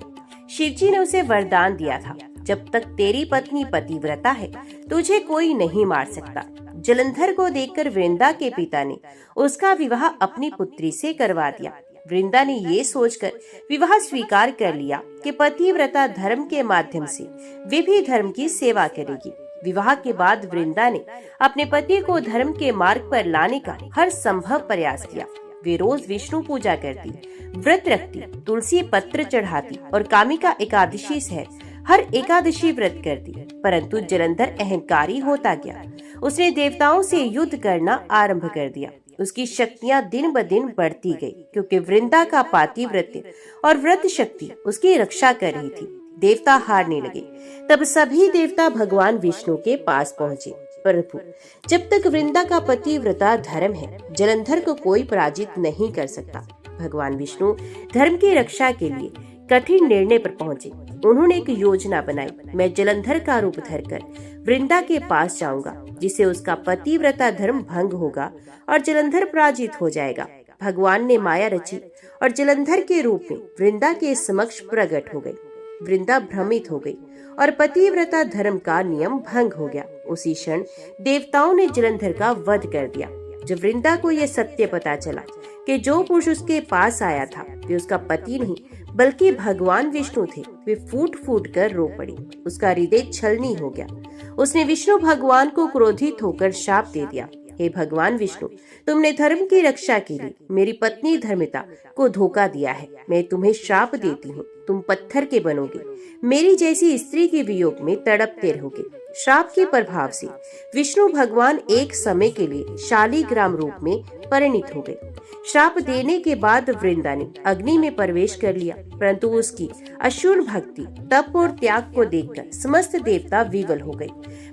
शिवजी ने उसे वरदान दिया था, जब तक तेरी पत्नी पतिव्रता है, तुझे कोई नहीं मार सकता। जलंधर को देखकर वृंदा के पिता ने उसका विवाह अपनी पुत्री से करवा दिया। वृंदा ने ये सोचकर विवाह स्वीकार कर लिया कि पतिव्रता धर्म के माध्यम से वे भी धर्म की सेवा करेगी। विवाह के बाद वृंदा ने अपने पति को धर्म के मार्ग पर लाने का हर संभव प्रयास किया। वे रोज विष्णु पूजा करती, व्रत रखती, तुलसी पत्र चढ़ाती और कामिका एकादशी सहित हर एकादशी व्रत करती। परंतु जलंधर अहंकारी होता गया। उसने देवताओं से युद्ध करना आरंभ कर दिया। उसकी शक्तियां दिन ब दिन बढ़ती गई, क्योंकि वृंदा का पातिव्रत्य और व्रत शक्ति उसकी रक्षा कर रही थी। देवता हारने लगे। तब सभी देवता भगवान विष्णु के पास पहुँचे। प्रभु, जब तक वृंदा का पतिव्रता धर्म है, जलंधर को कोई पराजित नहीं कर सकता। भगवान विष्णु धर्म की रक्षा के लिए कठिन निर्णय पर पहुँचे। उन्होंने एक योजना बनाई। मैं जलंधर का रूप धरकर वृंदा के पास जाऊंगा, जिससे उसका पतिव्रता धर्म भंग होगा और जलंधर पराजित हो जाएगा। भगवान ने माया रची और जलंधर के रूप में वृंदा के समक्ष प्रकट हो गई। वृंदा भ्रमित हो गई और पतिव्रता धर्म का नियम भंग हो गया। उसी क्षण देवताओं ने जलंधर का वध कर दिया। जब वृंदा को यह सत्य पता चला कि जो पुरुष उसके पास आया था वे उसका पति नहीं बल्कि भगवान विष्णु थे, वे फूट फूट कर रो पड़ी। उसका हृदय छलनी हो गया। उसने विष्णु भगवान को क्रोधित होकर शाप दे दिया, हे भगवान विष्णु, तुमने धर्म की रक्षा के लिए मेरी पत्नी धर्मिता को धोखा दिया है। मैं तुम्हें श्राप देती हूँ, तुम पत्थर के बनोगे, मेरी जैसी स्त्री के वियोग में तड़पते रहोगे। श्राप के प्रभाव से विष्णु भगवान एक समय के लिए शालिग्राम रूप में परिणित हो गए। श्राप देने के बाद वृंदा ने अग्नि में प्रवेश कर लिया, परंतु उसकी अशूर भक्ति, तप और त्याग को देखकर समस्त देवता विवल हो गए।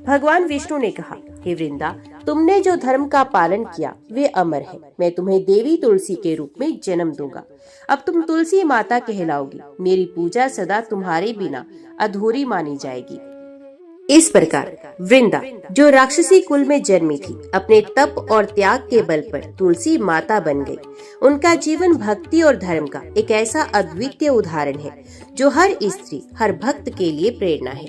भगवान विष्णु ने कहा, हे वृंदा, तुमने जो धर्म का पालन किया वे अमर है। मैं तुम्हें देवी तुलसी के रूप में जन्म दूंगा। अब तुम तुलसी माता कहलाओगी। मेरी पूजा सदा तुम्हारे बिना अधूरी मानी जाएगी। इस प्रकार वृंदा, जो राक्षसी कुल में जन्मी थी, अपने तप और त्याग के बल पर तुलसी माता बन गई। उनका जीवन भक्ति और धर्म का एक ऐसा अद्वितीय उदाहरण है जो हर स्त्री, हर भक्त के लिए प्रेरणा है।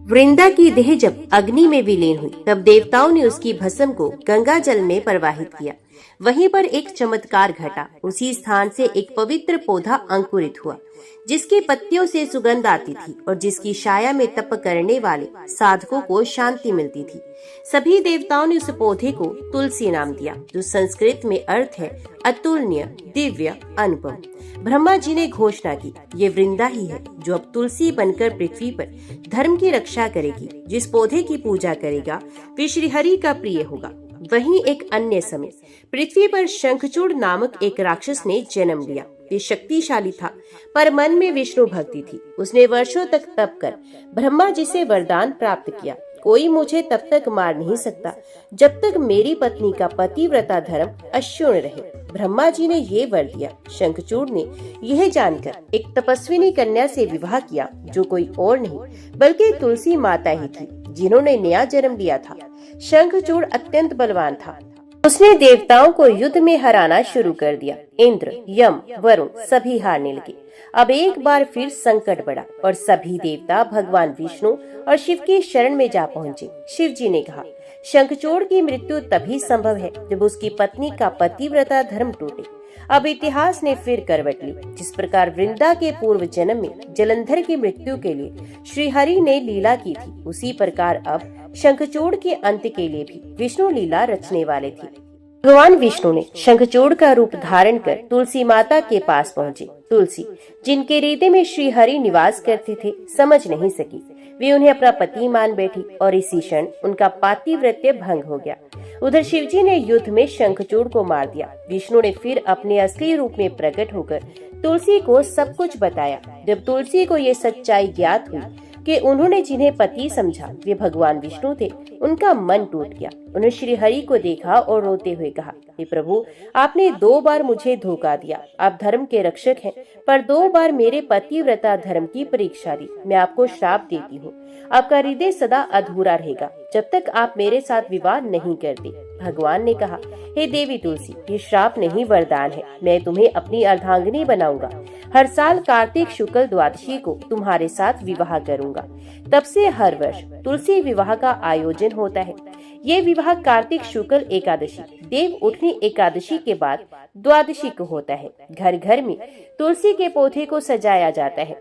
वृंदा की देह जब अग्नि में विलीन हुई, तब देवताओं ने उसकी भस्म को गंगा जल में प्रवाहित किया। वहीं पर एक चमत्कार घटा। उसी स्थान से एक पवित्र पौधा अंकुरित हुआ, जिसकी पत्तियों से सुगंध आती थी और जिसकी छाया में तप करने वाले साधकों को शांति मिलती थी। सभी देवताओं ने उस पौधे को तुलसी नाम दिया, जो संस्कृत में अर्थ है अतुलनीय, दिव्य, अनुपम। ब्रह्मा जी ने घोषणा की, ये वृंदा ही है जो अब तुलसी बनकर पृथ्वी पर धर्म की रक्षा करेगी। जिस पौधे की पूजा करेगा वे श्री हरि का प्रिय होगा। वहीं एक अन्य समय पृथ्वी पर शंखचूड़ नामक एक राक्षस ने जन्म लिया। वे शक्तिशाली था, पर मन में विष्णु भक्ति थी। उसने वर्षों तक तप कर ब्रह्मा जी से वरदान प्राप्त किया, कोई मुझे तब तक मार नहीं सकता जब तक मेरी पत्नी का पतिव्रता धर्म अक्षुण्ण रहे। ब्रह्मा जी ने ये वर दिया। शंखचूड़ ने यह जानकर एक तपस्विनी कन्या से विवाह किया, जो कोई और नहीं बल्कि तुलसी माता ही थी, जिन्होंने नया जन्म लिया था। शंखचूड़ अत्यंत बलवान था। उसने देवताओं को युद्ध में हराना शुरू कर दिया। इंद्र, यम, वरुण सभी हारने लगे। अब एक बार फिर संकट बढ़ा और सभी देवता भगवान विष्णु और शिव की शरण में जा पहुँचे। शिव जी ने कहा, शंखचूड़ की मृत्यु तभी संभव है जब उसकी पत्नी का पतिव्रता धर्म टूटे। अब इतिहास ने फिर करवट ली। जिस प्रकार वृंदा के पूर्व जन्म में जलंधर की मृत्यु के लिए श्री हरि ने लीला की थी, उसी प्रकार अब शंखचूड़ के अंत के लिए भी विष्णु लीला रचने वाले थे। भगवान विष्णु ने शंखचूड़ का रूप धारण कर तुलसी माता के पास पहुँचे। तुलसी, जिनके हृदय में श्री हरि निवास करते थे, समझ नहीं सकी। वे उन्हें अपना पति मान बैठी और इसी क्षण उनका पातिव्रत्य भंग हो गया। उधर शिवजी ने युद्ध में शंखचूड़ को मार दिया। विष्णु ने फिर अपने असली रूप में प्रकट होकर तुलसी को सब कुछ बताया। जब तुलसी को ये सच्चाई ज्ञात हुई कि उन्होंने जिन्हें पति समझा वे भगवान विष्णु थे, उनका मन टूट गया। उन्होंने श्री हरि को देखा और रोते हुए कहा, हे प्रभु, आपने 2 बार मुझे धोखा दिया। आप धर्म के रक्षक हैं, पर 2 बार मेरे पतिव्रता धर्म की परीक्षा दी। मैं आपको श्राप देती हूँ। आपका हृदय सदा अधूरा रहेगा जब तक आप मेरे साथ विवाह नहीं करते। भगवान ने कहा, हे देवी तुलसी, ये श्राप नहीं वरदान है। मैं तुम्हें अपनी अर्धांगिनी बनाऊंगा। हर साल कार्तिक शुक्ल द्वादशी को तुम्हारे साथ विवाह करूंगा। तब से हर वर्ष तुलसी विवाह का आयोजन होता है। ये विवाह कार्तिक शुक्ल एकादशी, देव उठनी एकादशी के बाद द्वादशी को होता है। घर घर में तुलसी के पौधे को सजाया जाता है।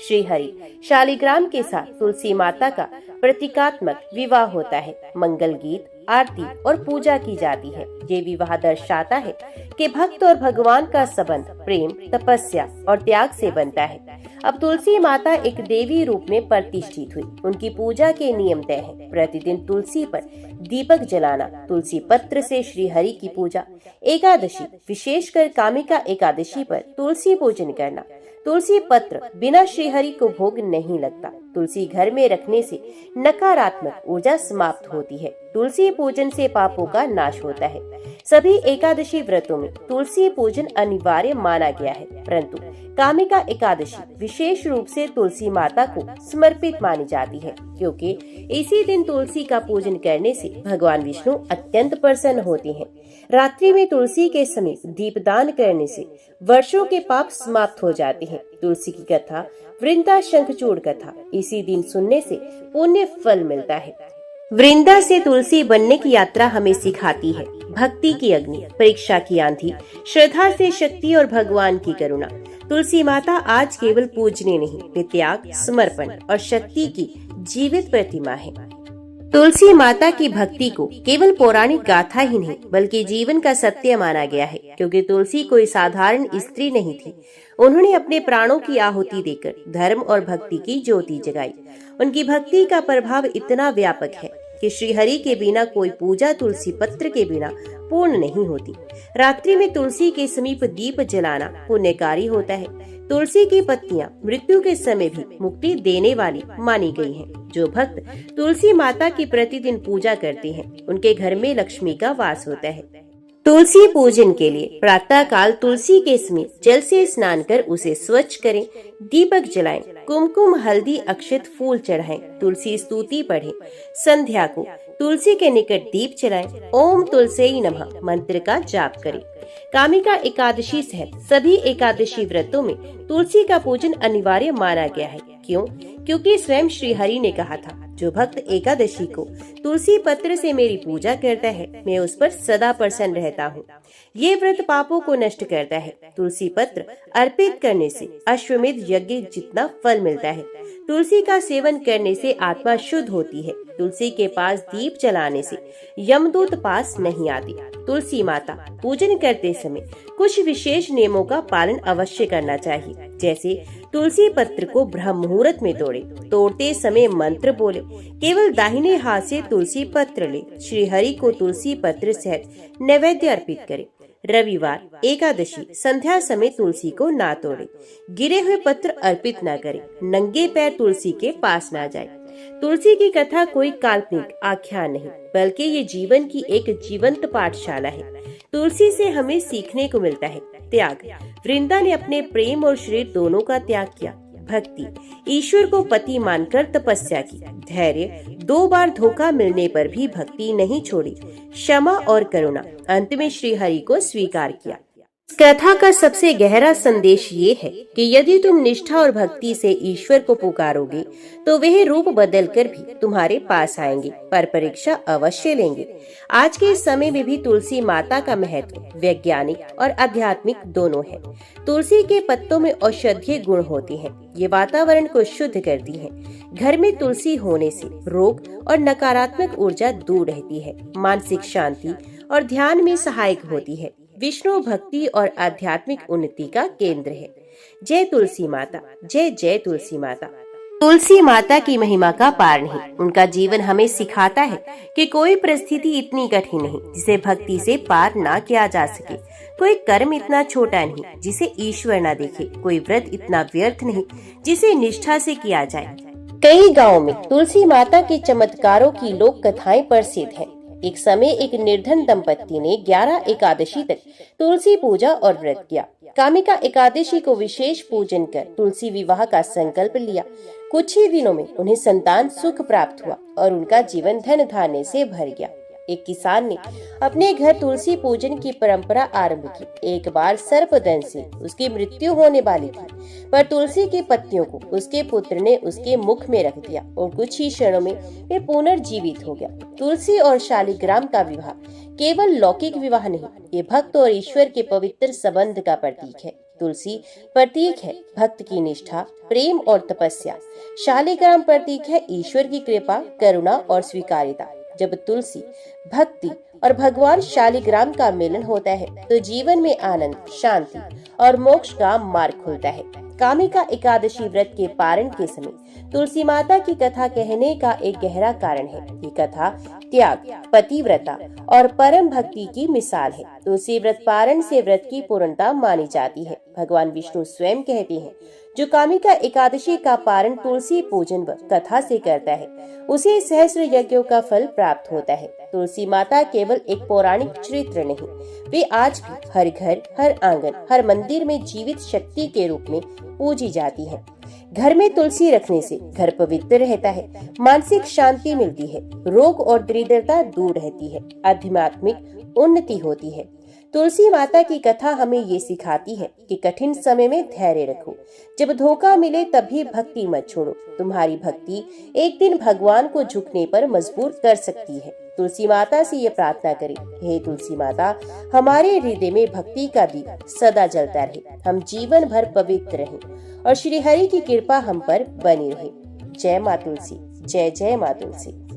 श्री हरि शालिग्राम के साथ तुलसी माता का प्रतीकात्मक विवाह होता है। मंगल गीत, आरती और पूजा की जाती है। ये विवाह दर्शाता है कि भक्त और भगवान का संबंध प्रेम, तपस्या और त्याग से बनता है। अब तुलसी माता एक देवी रूप में प्रतिष्ठित हुई। उनकी पूजा के नियम तय हैं। प्रतिदिन तुलसी पर दीपक जलाना, तुलसी पत्र से श्री हरि की पूजा, एकादशी विशेषकर कामिका एकादशी पर तुलसी पूजन करना। तुलसी पत्र बिना श्रीहरि को भोग नहीं लगता। तुलसी घर में रखने से नकारात्मक ऊर्जा समाप्त होती है। तुलसी पूजन से पापों का नाश होता है। सभी एकादशी व्रतों में तुलसी पूजन अनिवार्य माना गया है, परंतु कामिका एकादशी विशेष रूप से तुलसी माता को समर्पित मानी जाती है, क्योंकि इसी दिन तुलसी का पूजन करने से भगवान विष्णु अत्यंत प्रसन्न होते हैं। रात्रि में तुलसी के समीप दीपदान करने से वर्षों के पाप समाप्त हो जाते हैं। तुलसी की कथा, वृंदा शंखचूड़ कथा, इसी दिन सुनने से पुण्य फल मिलता है। वृंदा से तुलसी बनने की यात्रा हमें सिखाती है भक्ति की अग्नि, परीक्षा की आंधी, श्रद्धा से शक्ति और भगवान की करुणा। तुलसी माता आज केवल पूजने नहीं, वे त्याग, समर्पण और शक्ति की जीवित प्रतिमा है। तुलसी माता की भक्ति को केवल पौराणिक गाथा ही नहीं बल्कि जीवन का सत्य माना गया है, क्योंकि तुलसी कोई साधारण स्त्री नहीं थी। उन्होंने अपने प्राणों की आहुति देकर धर्म और भक्ति की ज्योति जगाई। उनकी भक्ति का प्रभाव इतना व्यापक है कि श्रीहरि के बिना कोई पूजा तुलसी पत्र के बिना पूर्ण नहीं होती। रात्रि में तुलसी के समीप दीप जलाना पुण्यकारी होता है। तुलसी की पत्तियां मृत्यु के समय भी मुक्ति देने वाली मानी गई हैं। जो भक्त तुलसी माता की प्रतिदिन पूजा करते हैं, उनके घर में लक्ष्मी का वास होता है। तुलसी पूजन के लिए प्रातः काल तुलसी के समीप जल से स्नान कर उसे स्वच्छ करें, दीपक जलाएं, कुमकुम, हल्दी, अक्षत, फूल चढ़ाएं, तुलसी स्तुति पढ़ें। संध्या को तुलसी के निकट दीप जलाएं, ओम तुलसी नमः मंत्र का जाप करें। कामिका एकादशी सहित सभी एकादशी व्रतों में तुलसी का पूजन अनिवार्य माना गया है। क्यों? क्योंकि स्वयं श्री हरि ने कहा था, जो भक्त एकादशी को तुलसी पत्र से मेरी पूजा करता है, मैं उस पर सदा प्रसन्न रहता हूँ। ये व्रत पापों को नष्ट करता है। तुलसी पत्र अर्पित करने से अश्वमेध यज्ञ जितना फल मिलता है। तुलसी का सेवन करने से आत्मा शुद्ध होती है। तुलसी के पास दीप जलाने से यमदूत पास नहीं आती। तुलसी माता पूजन करते समय कुछ विशेष नियमों का पालन अवश्य करना चाहिए, जैसे तुलसी पत्र को ब्रह्म मुहूर्त में तोड़े, तोड़ते समय मंत्र बोले, केवल दाहिने हाथ से तुलसी पत्र ले, श्री हरि को तुलसी पत्र सहित नैवेद्य अर्पित करे। रविवार, एकादशी, संध्या समय तुलसी को ना तोड़े, गिरे हुए पत्र अर्पित ना करे, नंगे पैर तुलसी के पास ना जाए। तुलसी की कथा कोई काल्पनिक आख्यान नहीं, बल्कि ये जीवन की एक जीवंत पाठशाला है। तुलसी से हमें सीखने को मिलता है त्याग। वृंदा ने अपने प्रेम और शरीर दोनों का त्याग किया। भक्ति, ईश्वर को पति मानकर तपस्या की। धैर्य, 2 बार धोखा मिलने पर भी भक्ति नहीं छोड़ी। क्षमा और करुणा, अंत में श्री हरि को स्वीकार किया। इस कथा का सबसे गहरा संदेश ये है कि यदि तुम निष्ठा और भक्ति से ईश्वर को पुकारोगे तो वह रूप बदलकर भी तुम्हारे पास आएंगे, पर परीक्षा अवश्य लेंगे। आज के समय में भी तुलसी माता का महत्व वैज्ञानिक और आध्यात्मिक दोनों है। तुलसी के पत्तों में औषधीय गुण होते हैं। ये वातावरण को शुद्ध करती है। घर में तुलसी होने से रोग और नकारात्मक ऊर्जा दूर रहती है। मानसिक शांति और ध्यान में सहायक होती है। विष्णु भक्ति और आध्यात्मिक उन्नति का केंद्र है। जय तुलसी माता, जय जय तुलसी माता। तुलसी माता की महिमा का पार नहीं। उनका जीवन हमें सिखाता है कि कोई परिस्थिति इतनी कठिन नहीं जिसे भक्ति से पार ना किया जा सके। कोई कर्म इतना छोटा नहीं जिसे ईश्वर ना देखे। कोई व्रत इतना व्यर्थ नहीं जिसे निष्ठा से किया जाए। कई गांवों में तुलसी माता के चमत्कारों की लोक कथाएं प्रसिद्ध हैं। एक समय एक निर्धन दंपत्ति ने 11 एकादशी तक तुलसी पूजा और व्रत किया। कामिका एकादशी को विशेष पूजन कर तुलसी विवाह का संकल्प लिया। कुछ ही दिनों में उन्हें संतान सुख प्राप्त हुआ और उनका जीवन धन धान्य से भर गया। एक किसान ने अपने घर तुलसी पूजन की परंपरा आरंभ की। एक बार सर्पदंश से उसकी मृत्यु होने वाली थी, पर तुलसी की पत्तियों को उसके पुत्र ने उसके मुख में रख दिया और कुछ ही क्षणों में वे पुनर्जीवित हो गया। तुलसी और शालिग्राम का विवाह केवल लौकिक विवाह नहीं, ये भक्त और ईश्वर के पवित्र संबंध का प्रतीक है। तुलसी प्रतीक है भक्त की निष्ठा, प्रेम और तपस्या। शालिग्राम प्रतीक है ईश्वर की कृपा, करुणा और स्वीकार्यता। जब तुलसी, भक्ति और भगवान शालिग्राम का मिलन होता है तो जीवन में आनंद, शांति और मोक्ष का मार्ग खुलता है। कामिका एकादशी व्रत के पारण के समय तुलसी माता की कथा कहने का एक गहरा कारण है। ये कथा त्याग, पतिव्रता और परम भक्ति की मिसाल है। तुलसी व्रत पारण से व्रत की पूर्णता मानी जाती है। भगवान विष्णु स्वयं कहते हैं, जो कामिका एकादशी का पारण तुलसी पूजन व कथा से करता है उसे सहस्र यज्ञों का फल प्राप्त होता है। तुलसी माता केवल एक पौराणिक चरित्र नहीं, वे आज भी हर घर, हर आंगन, हर मंदिर में जीवित शक्ति के रूप में पूजी जाती है। घर में तुलसी रखने से घर पवित्र रहता है, मानसिक शांति मिलती है, रोग और दरिद्रता दूर रहती है, आध्यात्मिक उन्नति होती है। तुलसी माता की कथा हमें ये सिखाती है कि कठिन समय में धैर्य रखो। जब धोखा मिले तभी भक्ति मत छोड़ो। तुम्हारी भक्ति एक दिन भगवान को झुकने पर मजबूर कर सकती है। तुलसी माता से ये प्रार्थना करें, हे तुलसी माता, हमारे हृदय में भक्ति का दीप सदा जलता रहे, हम जीवन भर पवित्र रहें और श्री हरि की कृपा हम पर बनी रहे। जय माँ तुलसी, जय जय माँ तुलसी।